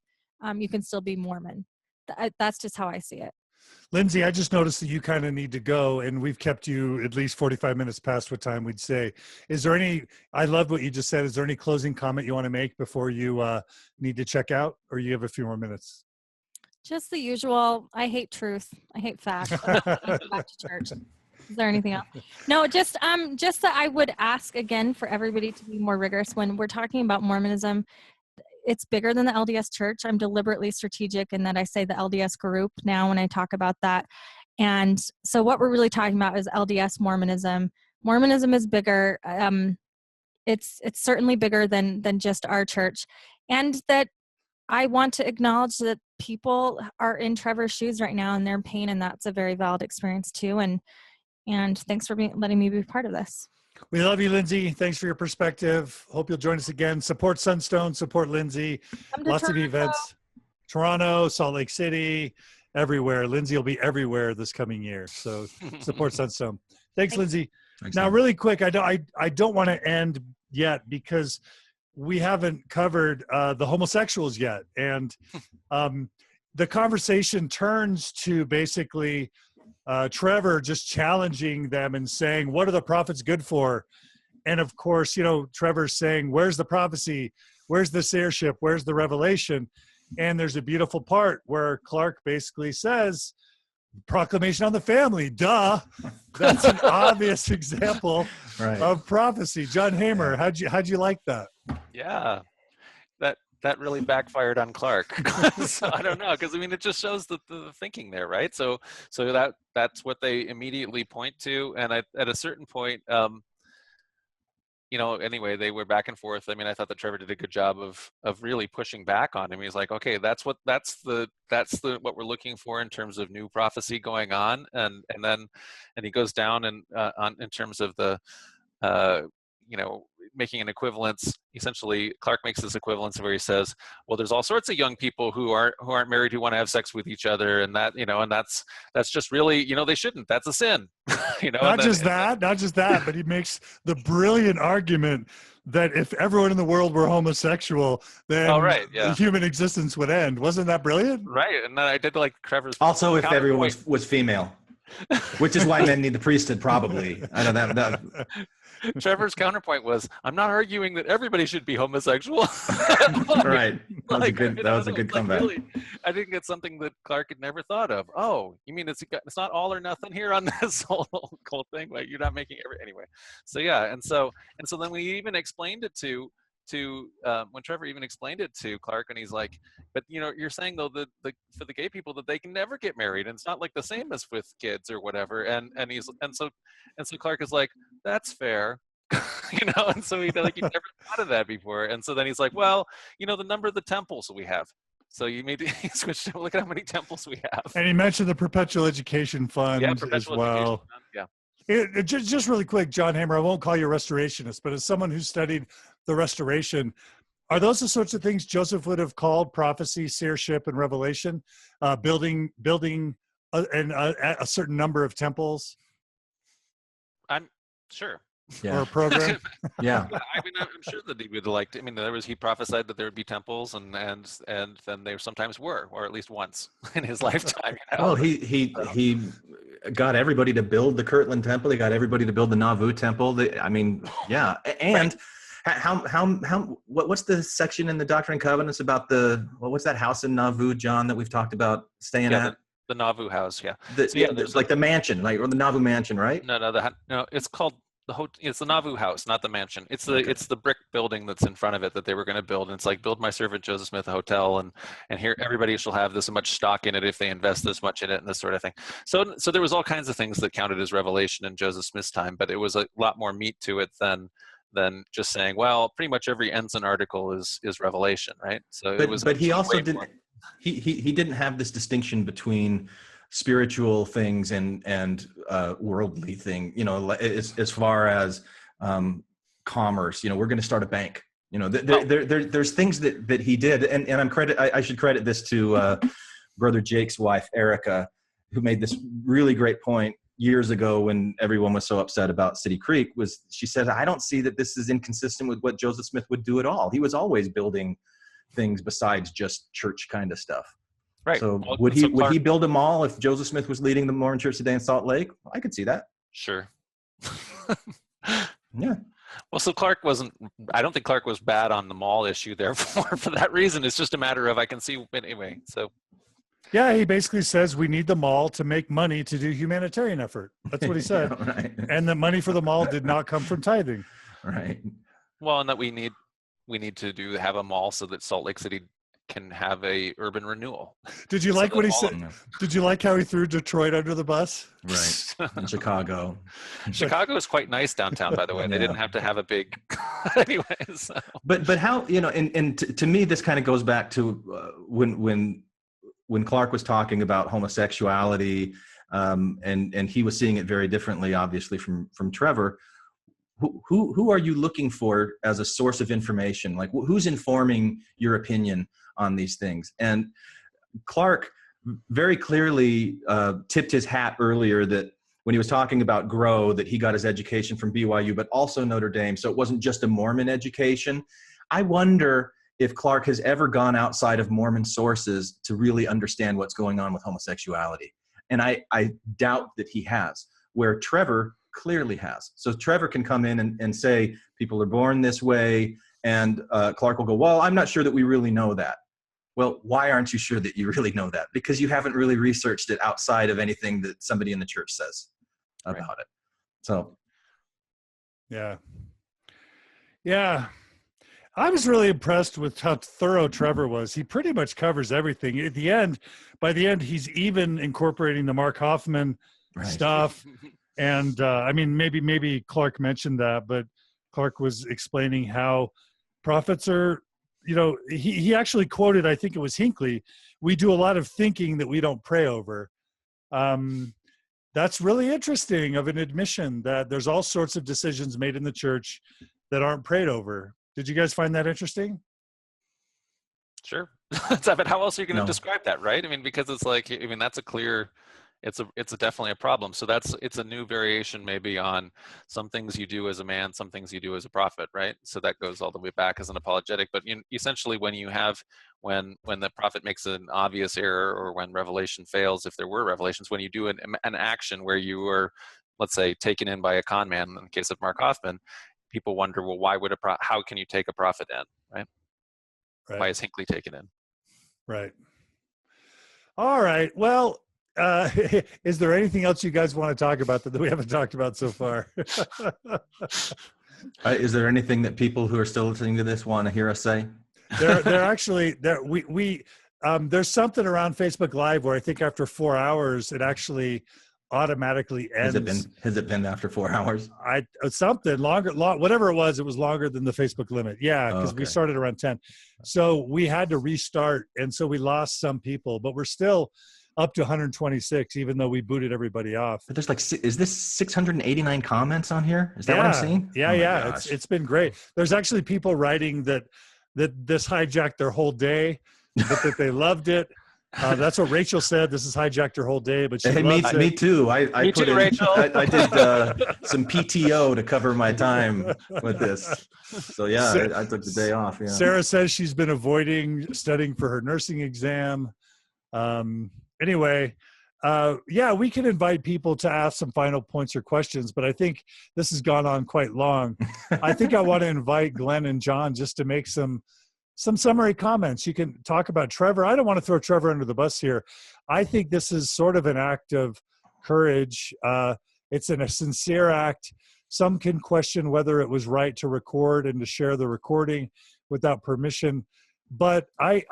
You can still be Mormon. That's just how I see it. Lindsay, I just noticed that you kind of need to go, and we've kept you at least 45 minutes past what time we'd say. Is there I love what you just said. Is there any closing comment you want to make before you need to check out, or you have a few more minutes? Just the usual. I hate truth. I hate facts. I'm not going to go back to church. Is there anything else? No, just that I would ask again for everybody to be more rigorous when we're talking about Mormonism. It's bigger than the LDS Church. I'm deliberately strategic in that I say the LDS group now when I talk about that. And so what we're really talking about is LDS Mormonism. Mormonism is bigger. It's certainly bigger than just our church. And that I want to acknowledge that people are in Trevor's shoes right now and they're in pain, and that's a very valid experience too. And thanks for letting me be part of this. We love you, Lindsay. Thanks for your perspective. Hope you'll join us again. Support Sunstone, support Lindsay. Lots of events. Toronto, Salt Lake City, everywhere. Lindsay will be everywhere this coming year. So support Sunstone. Thanks, Lindsay. Thanks, now, man. really quick, I don't want to end yet because we haven't covered the homosexuals yet. And the conversation turns to basically Trevor just challenging them and saying, what are the prophets good for? And of course, Trevor's saying, where's the prophecy? Where's the seership? Where's the revelation? And there's a beautiful part where Clarke basically says, proclamation on the family, duh. That's an obvious example of prophecy. John Hamer, how'd you like that? Yeah, that really backfired on Clarke. So I don't know, because it just shows the thinking there, right? So that's what they immediately point to, and at a certain point, anyway, they were back and forth. I thought that Trevor did a good job of really pushing back on him. He's like, okay, that's what we're looking for in terms of new prophecy going on, and he goes down and in terms of the making an equivalence. Essentially, Clarke makes this equivalence where he says, well, there's all sorts of young people who aren't married who want to have sex with each other, and that and that's just really they shouldn't. That's a sin. Not just that, but he makes the brilliant argument that if everyone in the world were homosexual, then human existence would end. Wasn't that brilliant? Right, and then I did like Trevor's. Also, if everyone was female, which is why men need the priesthood, probably. I know that. Trevor's counterpoint was, I'm not arguing that everybody should be homosexual. Right. That was a good comeback. Really, I think it's something that Clarke had never thought of. Oh, you mean it's not all or nothing here on this whole thing? Like, you're not making anyway. So yeah, and so then we even explained it to when Trevor even explained it to Clarke, and he's like, but you're saying though that for the gay people that they can never get married, and it's not like the same as with kids or whatever, and so Clarke is like, that's fair. And so he's never thought of that before, and so then he's like, well, the number of the temples we have. So he switched to look at how many temples we have. And he mentioned the Perpetual Education Fund as well. Yeah. Just really quick, John Hamer, I won't call you a restorationist, but as someone who studied the Restoration, are those the sorts of things Joseph would have called prophecy, seership, and revelation? Building a certain number of temples? I'm sure. Or a program? Yeah. I'm sure that he would have liked. He prophesied that there would be temples, and then there sometimes were, or at least once in his lifetime. Well, he got everybody to build the Kirtland Temple. He got everybody to build the Nauvoo Temple. Yeah. And what's the section in the Doctrine and Covenants about what's that house in Nauvoo, John, that we've talked about staying at? The Nauvoo house, yeah. There's like the mansion, or the Nauvoo mansion, right? No, it's called it's the Nauvoo house, not the mansion. It's the brick building that's in front of it that they were going to build. And it's like, build my servant Joseph Smith a hotel, and here everybody shall have this much stock in it if they invest this much in it, and this sort of thing. So there was all kinds of things that counted as revelation in Joseph Smith's time, but it was a lot more meat to it than just saying, well, pretty much every Ensign article is revelation, right? So but he also didn't. He didn't have this distinction between spiritual things and worldly thing, as far as commerce. We're going to start a bank. There's things that he did, and I should credit this to Brother Jake's wife Erica, who made this really great point years ago when everyone was so upset about City Creek. She said, I don't see that this is inconsistent with what Joseph Smith would do at all. He was always building things besides just church kind of stuff. Right. So would he build a mall if Joseph Smith was leading the Mormon Church today in Salt Lake? I could see that. Sure. Yeah. Well, so I don't think Clarke was bad on the mall issue, therefore, for that reason. It's just a matter of, I can see anyway. So. Yeah, he basically says we need the mall to make money to do humanitarian effort. That's what he said. Yeah, right. And the money for the mall did not come from tithing. Right. Well, and that we need to have a mall so that Salt Lake City can have a urban renewal. Did you like what he said? Did you like how he threw Detroit under the bus? Right. In Chicago. Chicago is quite nice downtown, by the way. They didn't have to have a big anyways. So. But how, and to me, this kind of goes back to when Clarke was talking about homosexuality, and he was seeing it very differently, obviously, from Trevor. Who are you looking for as a source of information? Like, who's informing your opinion on these things? And Clarke very clearly tipped his hat earlier that when he was talking about Grow, that he got his education from BYU, but also Notre Dame. So it wasn't just a Mormon education. I wonder if Clarke has ever gone outside of Mormon sources to really understand what's going on with homosexuality. And I doubt that he has, where Trevor clearly has. So Trevor can come in and say, people are born this way, and Clarke will go, well, I'm not sure that we really know that. Well, why aren't you sure that you really know that? Because you haven't really researched it outside of anything that somebody in the church says about it. So. Yeah. I was really impressed with how thorough Trevor was. He pretty much covers everything. By the end, he's even incorporating the Mark Hoffman stuff. And maybe Clarke mentioned that, but Clarke was explaining how prophets are, he actually quoted, I think it was Hinckley, we do a lot of thinking that we don't pray over. That's really interesting, of an admission that there's all sorts of decisions made in the church that aren't prayed over. Did you guys find that interesting? Sure. But how else are you going to describe that, right? Because it's like, that's a clear, it's definitely a problem. So it's a new variation maybe on some things you do as a man, some things you do as a prophet, right? So that goes all the way back as an apologetic. But essentially when the prophet makes an obvious error, or when revelation fails, if there were revelations, when you do an action where you were, let's say, taken in by a con man, in the case of Mark Hoffman, people wonder, well, how can you take a prophet in, right? Why is Hinckley taken in? Right. All right. Well, is there anything else you guys want to talk about that we haven't talked about so far? Is there anything that people who are still listening to this want to hear us say? They're actually there. There's something around Facebook Live where I think after 4 hours, it actually automatically ends. Has it been after 4 hours? Something longer, whatever it was longer than the Facebook limit. Yeah, because we started around 10. So we had to restart, and so we lost some people, but we're still up to 126, even though we booted everybody off. But there's is this 689 comments on here? Is that what I'm seeing? Yeah. It's been great. There's actually people writing that this hijacked their whole day, but that they loved it. That's what Rachel said. This has hijacked her whole day, but she loves it. Me too. I did some PTO to cover my time with this. So yeah, I took the day off. Yeah. Sarah says she's been avoiding studying for her nursing exam. Anyway, we can invite people to ask some final points or questions, but I think this has gone on quite long. I think I want to invite Glenn and John just to make some summary comments. You can talk about Trevor. I don't want to throw Trevor under the bus here. I think this is sort of an act of courage. It's a sincere act. Some can question whether it was right to record and to share the recording without permission. But I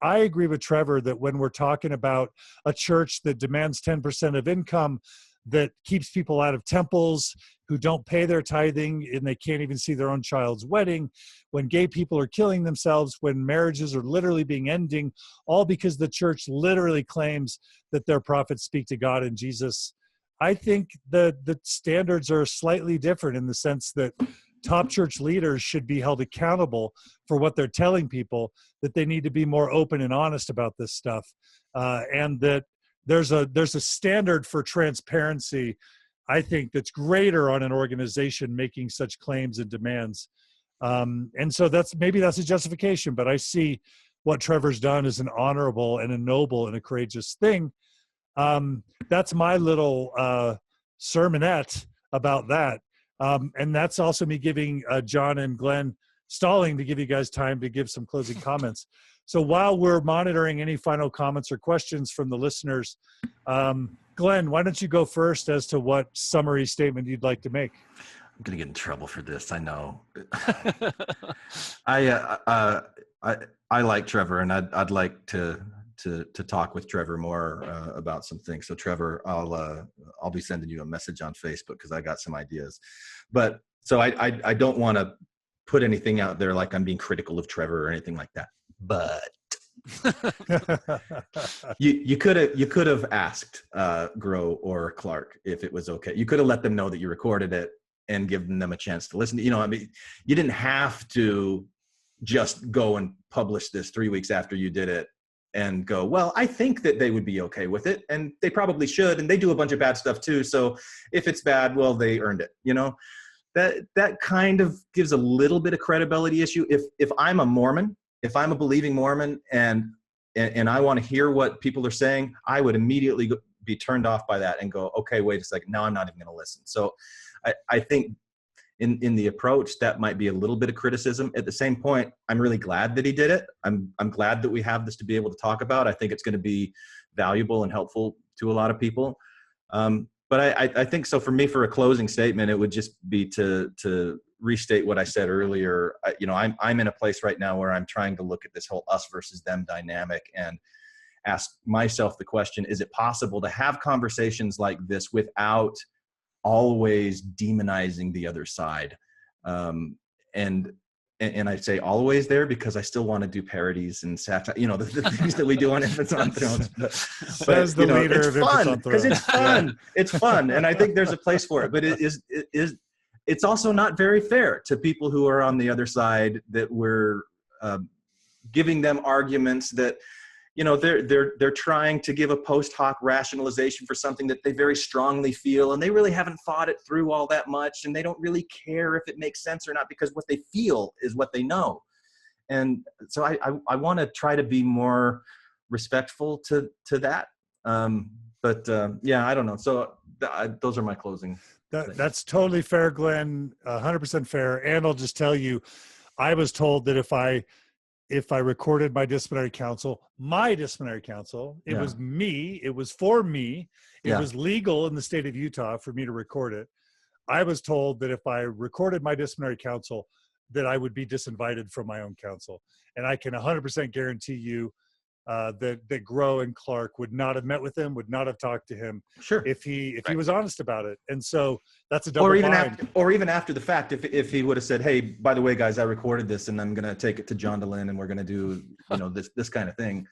agree with Trevor that when we're talking about a church that demands 10% of income, that keeps people out of temples, who don't pay their tithing, and they can't even see their own child's wedding, when gay people are killing themselves, when marriages are literally being ending, all because the church literally claims that their prophets speak to God and Jesus. I think the standards are slightly different in the sense that top church leaders should be held accountable for what they're telling people, that they need to be more open and honest about this stuff, and that there's a standard for transparency, I think, that's greater on an organization making such claims and demands. And so maybe that's a justification, but I see what Trevor's done as an honorable and a noble and a courageous thing. That's my little sermonette about that. And that's also me giving John and Glenn stalling to give you guys time to give some closing comments. So while we're monitoring any final comments or questions from the listeners, Glenn, why don't you go first as to what summary statement you'd like to make? I'm going to get in trouble for this. I know. I like Trevor, and I'd like to talk with Trevor more about some things. So Trevor, I'll be sending you a message on Facebook because I got some ideas. But so I don't want to put anything out there like I'm being critical of Trevor or anything like that. But you could have asked Grow or Clarke if it was okay. You could have let them know that you recorded it and given them a chance to listen. I mean, you didn't have to just go and publish this 3 weeks after you did it and go, well, I think that they would be okay with it, and they probably should, and they do a bunch of bad stuff too. So if it's bad, well, they earned it. That kind of gives a little bit of credibility issue. If I'm a Mormon, if I'm a believing Mormon and I want to hear what people are saying, I would immediately be turned off by that and go, okay, wait a second, now I'm not even going to listen. So I think in the approach, that might be a little bit of criticism. At the same point, I'm really glad that he did it. I'm glad that we have this to be able to talk about. I think it's going to be valuable and helpful to a lot of people. But I think so for me, for a closing statement, it would just be to restate what I said earlier. I'm in a place right now where I'm trying to look at this whole us versus them dynamic and ask myself the question, is it possible to have conversations like this without always demonizing the other side? And I say always there because I still want to do parodies and satire, the things that we do on Infants on Thrones. But Says the leader of Infants on Thrones. Because it's fun. Yeah. It's fun. And I think there's a place for it. But it's also not very fair to people who are on the other side, that we're giving them arguments that, they're trying to give a post hoc rationalization for something that they very strongly feel, and they really haven't thought it through all that much, and they don't really care if it makes sense or not, because what they feel is what they know. And so I want to try to be more respectful to that. Yeah, I don't know. So those are my closing. That's totally fair, Glenn. 100% fair. And I'll just tell you, I was told that if I recorded my disciplinary council, it was me, it was for me, it was legal in the state of Utah for me to record it. I was told that if I recorded my disciplinary council, that I would be disinvited from my own council. And I can 100% guarantee you that Grow and Clarke would not have met with him, would not have talked to him, sure, if he was honest about it. And so that's a double bind. Or even after the fact, if he would have said, hey, by the way, guys, I recorded this and I'm going to take it to John Dehlin and we're going to do this kind of thing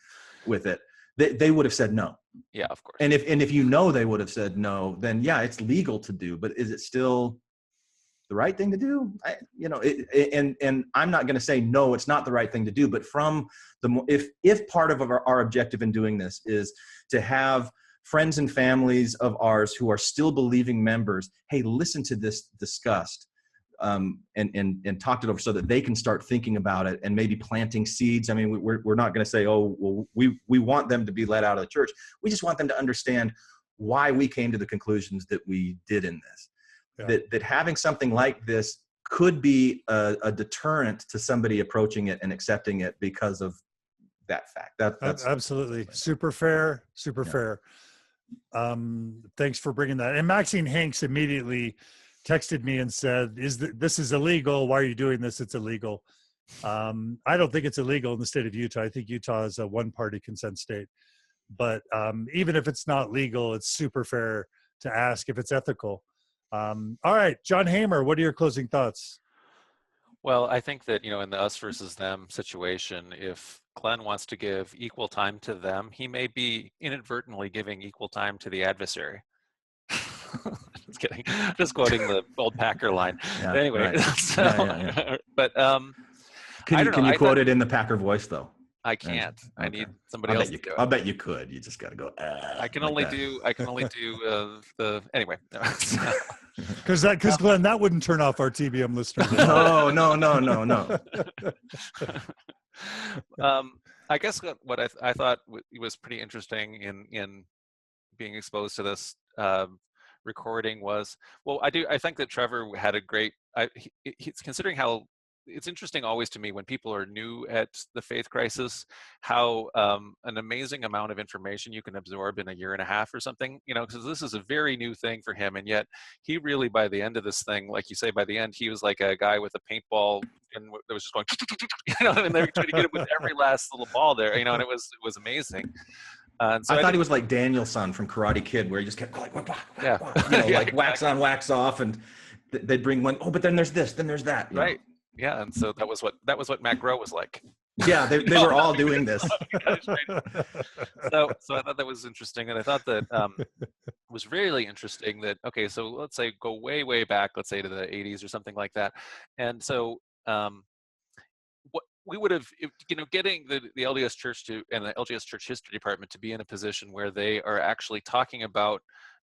with it, they would have said no. Yeah, of course. And if they would have said no, then yeah, it's legal to do, but is it still the right thing to do? And I'm not going to say no, it's not the right thing to do, but from if part of our objective in doing this is to have friends and families of ours who are still believing members, hey, listen to this discussed, and talked it over so that they can start thinking about it and maybe planting seeds. I mean, we're not going to say, oh, well, we want them to be let out of the church. We just want them to understand why we came to the conclusions that we did in this. Yeah. That having something like this could be a deterrent to somebody approaching it and accepting it because of that fact. That's absolutely super fair. Thanks for bringing that. And Maxine Hanks immediately texted me and said, this is illegal. Why are you doing this? It's illegal. I don't think it's illegal in the state of Utah. I think Utah is a one-party consent state. But even if it's not legal, it's super fair to ask if it's ethical. All right, John Hamer, what are your closing thoughts? Well, I think that, in the us versus them situation, if Glenn wants to give equal time to them, he may be inadvertently giving equal time to the adversary. Just kidding. Just quoting the old Packer line. Yeah, But anyway, right. so, Yeah. but Can you quote it in the Packer voice though? I can't. Okay. I need somebody else to do it. I'll bet you could. You just got to go. I can only do the anyway. Because Glenn, that wouldn't turn off our TBM listeners. No. I guess what I thought was pretty interesting in being exposed to this recording was, well, I think that Trevor had a great. He's considering how. It's interesting always to me when people are new at the faith crisis, how an amazing amount of information you can absorb in a year and a half or something, because this is a very new thing for him. And yet he really, by the end of this thing, like you say, by the end, he was like a guy with a paintball and that was just going, and they were trying to get it with every last little ball there, and it was amazing. And so I thought he was like Daniel-san from Karate Kid, where he just kept like, like wax on, wax off, and they'd bring one. Oh, but then there's this, then there's that. Right. Yeah, and so that was what Matt Groh was like. Yeah, they were all doing this. So I thought that was interesting, and I thought that was really interesting that, okay, so let's say go way back, let's say to the 80s or something like that, and so what we would have, getting the LDS Church and the LDS Church History Department to be in a position where they are actually talking about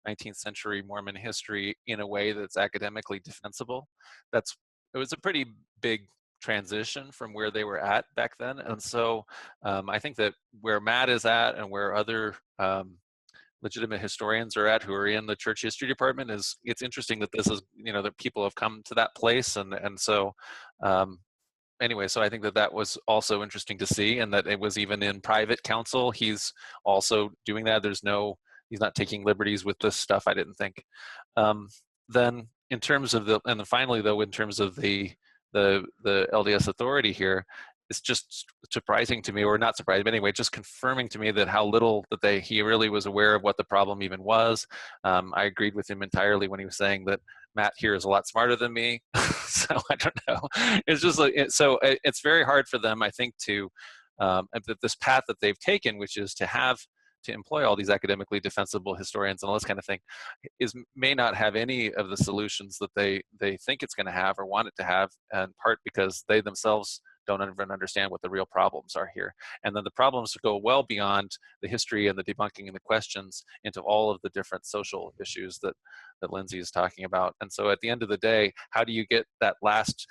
19th century Mormon history in a way that's academically defensible. It was a pretty big transition from where they were at back then. And so I think that where Matt is at and where other legitimate historians are at who are in the church history department it's interesting that this is, that people have come to that place. And so anyway, so I think that was also interesting to see, and that it was even in private counsel. He's also doing that. He's not taking liberties with this stuff, I didn't think. Then in terms of finally though, in terms of the LDS authority here, it's just surprising to me, or not surprising, but anyway, just confirming to me that how little that he really was aware of what the problem even was. I agreed with him entirely when he was saying that Matt here is a lot smarter than me. So I don't know. It's just like, so it's very hard for them, I think, to this path that they've taken, which is to employ all these academically defensible historians and all this kind of thing, may not have any of the solutions that they think it's going to have or want it to have, in part because they themselves don't even understand what the real problems are here. And then the problems go well beyond the history and the debunking and the questions into all of the different social issues that Lindsay is talking about. And so at the end of the day, how do you get that last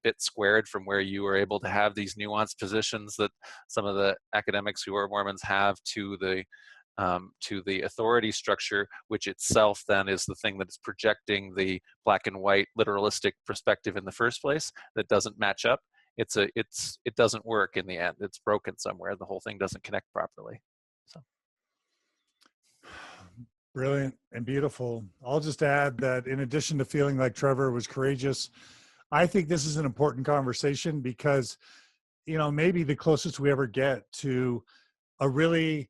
bit squared from where you are able to have these nuanced positions that some of the academics who are Mormons have to the authority structure, which itself then is the thing that is projecting the black and white literalistic perspective in the first place that doesn't match up. It doesn't work in the end. It's broken somewhere. The whole thing doesn't connect properly. So brilliant and beautiful. I'll just add that in addition to feeling like Trevor was courageous, I think this is an important conversation because, maybe the closest we ever get to a really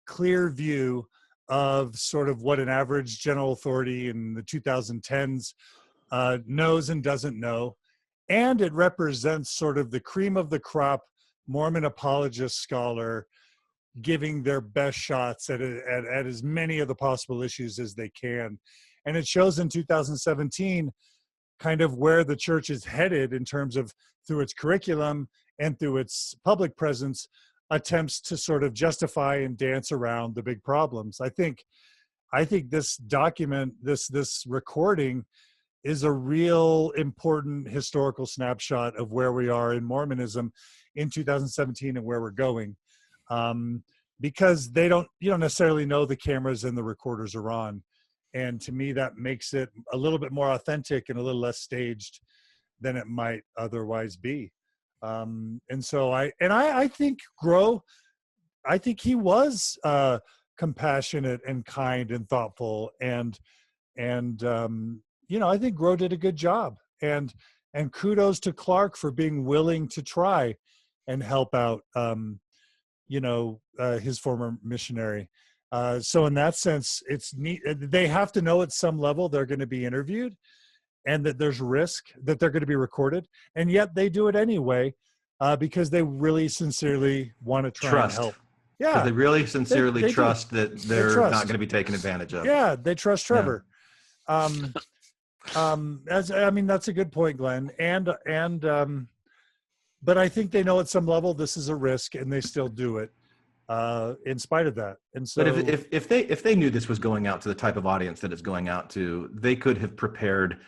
clear view of sort of what an average general authority in the 2010s knows and doesn't know. And it represents sort of the cream of the crop Mormon apologist scholar giving their best shots at as many of the possible issues as they can. And it shows in 2017 kind of where the church is headed in terms of, through its curriculum and through its public presence, attempts to sort of justify and dance around the big problems. I think this document, this recording, is a real important historical snapshot of where we are in Mormonism in 2017 and where we're going. Because you don't necessarily know the cameras and the recorders are on. And to me, that makes it a little bit more authentic and a little less staged than it might otherwise be. And so I think Groh, I think he was compassionate and kind and thoughtful and I think Grow did a good job, and kudos to Clarke for being willing to try and help out, his former missionary. So in that sense, it's neat. They have to know at some level they're going to be interviewed, and that there's risk that they're going to be recorded, and yet they do it anyway because they really sincerely want to try and help. Yeah, they really sincerely they trust that they're not going to be taken advantage of. Yeah, they trust Trevor. Yeah. That's a good point, Glenn. But I think they know at some level this is a risk, and they still do it in spite of that. And so, but if they knew this was going out to the type of audience that it's going out to, they could have prepared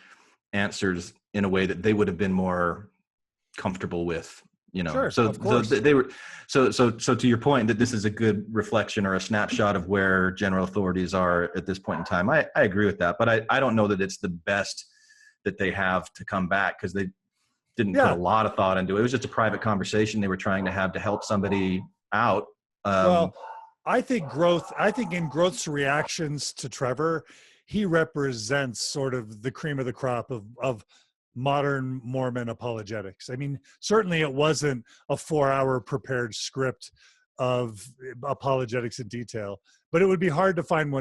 answers in a way that they would have been more comfortable with. Sure, so they were so to your point that this is a good reflection or a snapshot of where general authorities are at this point in time. I agree with that, but I don't know that it's the best that they have to come back, because they didn't put a lot of thought into it. It was just a private conversation they were trying to have to help somebody out. I think in Growth's reactions to Trevor, he represents sort of the cream of the crop of modern Mormon apologetics. I mean, certainly it wasn't a 4-hour prepared script of apologetics in detail, but it would be hard to find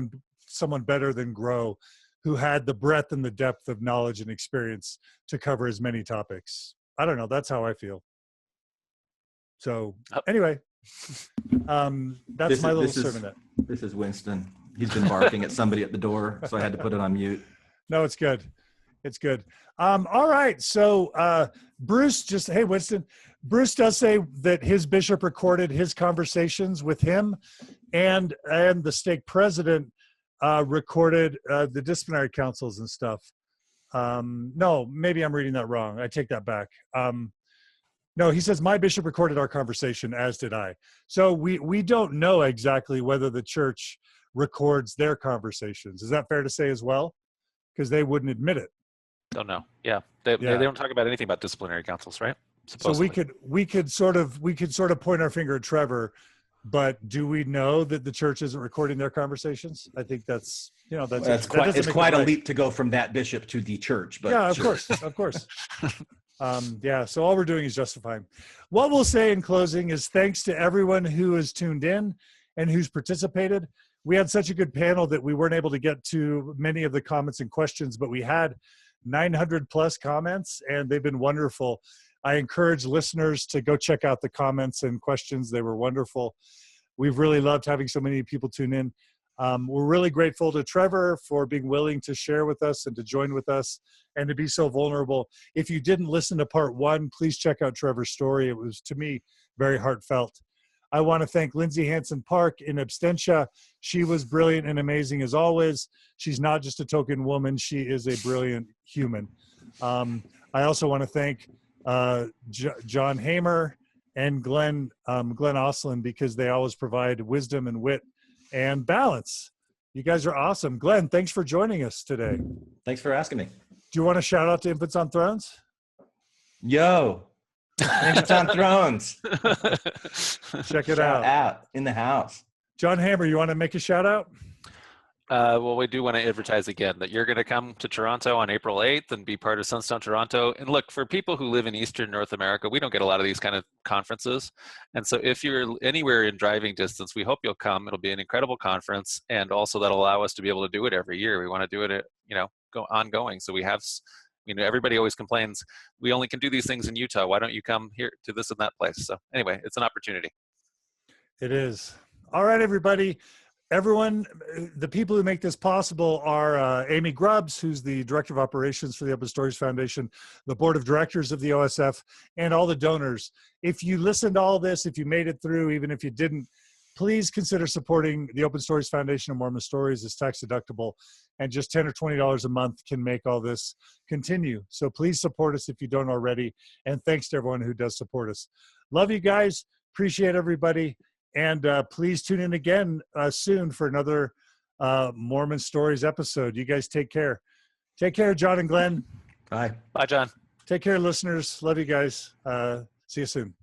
someone better than Grow, who had the breadth and the depth of knowledge and experience to cover as many topics. I don't know. That's how I feel. So anyway, that's my little sermonette. This is Winston. He's been barking at somebody at the door, so I had to put it on mute. No, it's good. It's good. All right. So Bruce hey, Winston, Bruce does say that his bishop recorded his conversations with him, and the stake president recorded the disciplinary councils and stuff. No, maybe I'm reading that wrong. I take that back. No, he says, my bishop recorded our conversation, as did I. So we don't know exactly whether the church records their conversations. Is that fair to say as well? Because they wouldn't admit it. Don't know. Yeah. They don't talk about anything about disciplinary councils, right? Supposedly. So we could sort of point our finger at Trevor, but do we know that the church isn't recording their conversations? I think that's quite a leap to go from that bishop to the church. But yeah, of course. So all we're doing is justifying. What we'll say in closing is thanks to everyone who has tuned in and who's participated. We had such a good panel that we weren't able to get to many of the comments and questions, but we had 900 plus comments, and they've been wonderful. I encourage listeners to go check out the comments and questions. They were wonderful. We've really loved having so many people tune in. We're really grateful to Trevor for being willing to share with us and to join with us and to be so vulnerable. If you didn't listen to part 1, please check out Trevor's story. It was, to me, very heartfelt. I want to thank Lindsay Hansen Park in absentia. She was brilliant and amazing as always. She's not just a token woman. She is a brilliant human. I also want to thank John Hamer and Glenn Ostlund, because they always provide wisdom and wit and balance. You guys are awesome. Glenn, thanks for joining us today. Thanks for asking me. Do you want to shout out to Infants on Thrones? Yo, Infants on Thrones. Check it out in the house. John Hamer, you want to make a shout out? Well, we do want to advertise again that you're going to come to Toronto on April 8th and be part of Sunstone Toronto. And look, for people who live in Eastern North America, we don't get a lot of these kind of conferences. And so if you're anywhere in driving distance, we hope you'll come. It'll be an incredible conference. And also that'll allow us to be able to do it every year. We want to do it, go ongoing. So we have, everybody always complains, we only can do these things in Utah. Why don't you come here to this and that place? So anyway, it's an opportunity. It is. All right, everybody. Everyone, the people who make this possible are Amy Grubbs, who's the Director of Operations for the Open Stories Foundation, the Board of Directors of the OSF, and all the donors. If you listened to all this, if you made it through, even if you didn't, please consider supporting the Open Stories Foundation of Mormon Stories. It's tax deductible, and just $10 or $20 a month can make all this continue. So please support us if you don't already, and thanks to everyone who does support us. Love you guys. Appreciate everybody. And please tune in again soon for another Mormon Stories episode. You guys take care. Take care, John and Glenn. Bye. Bye, John. Take care, listeners. Love you guys. See you soon.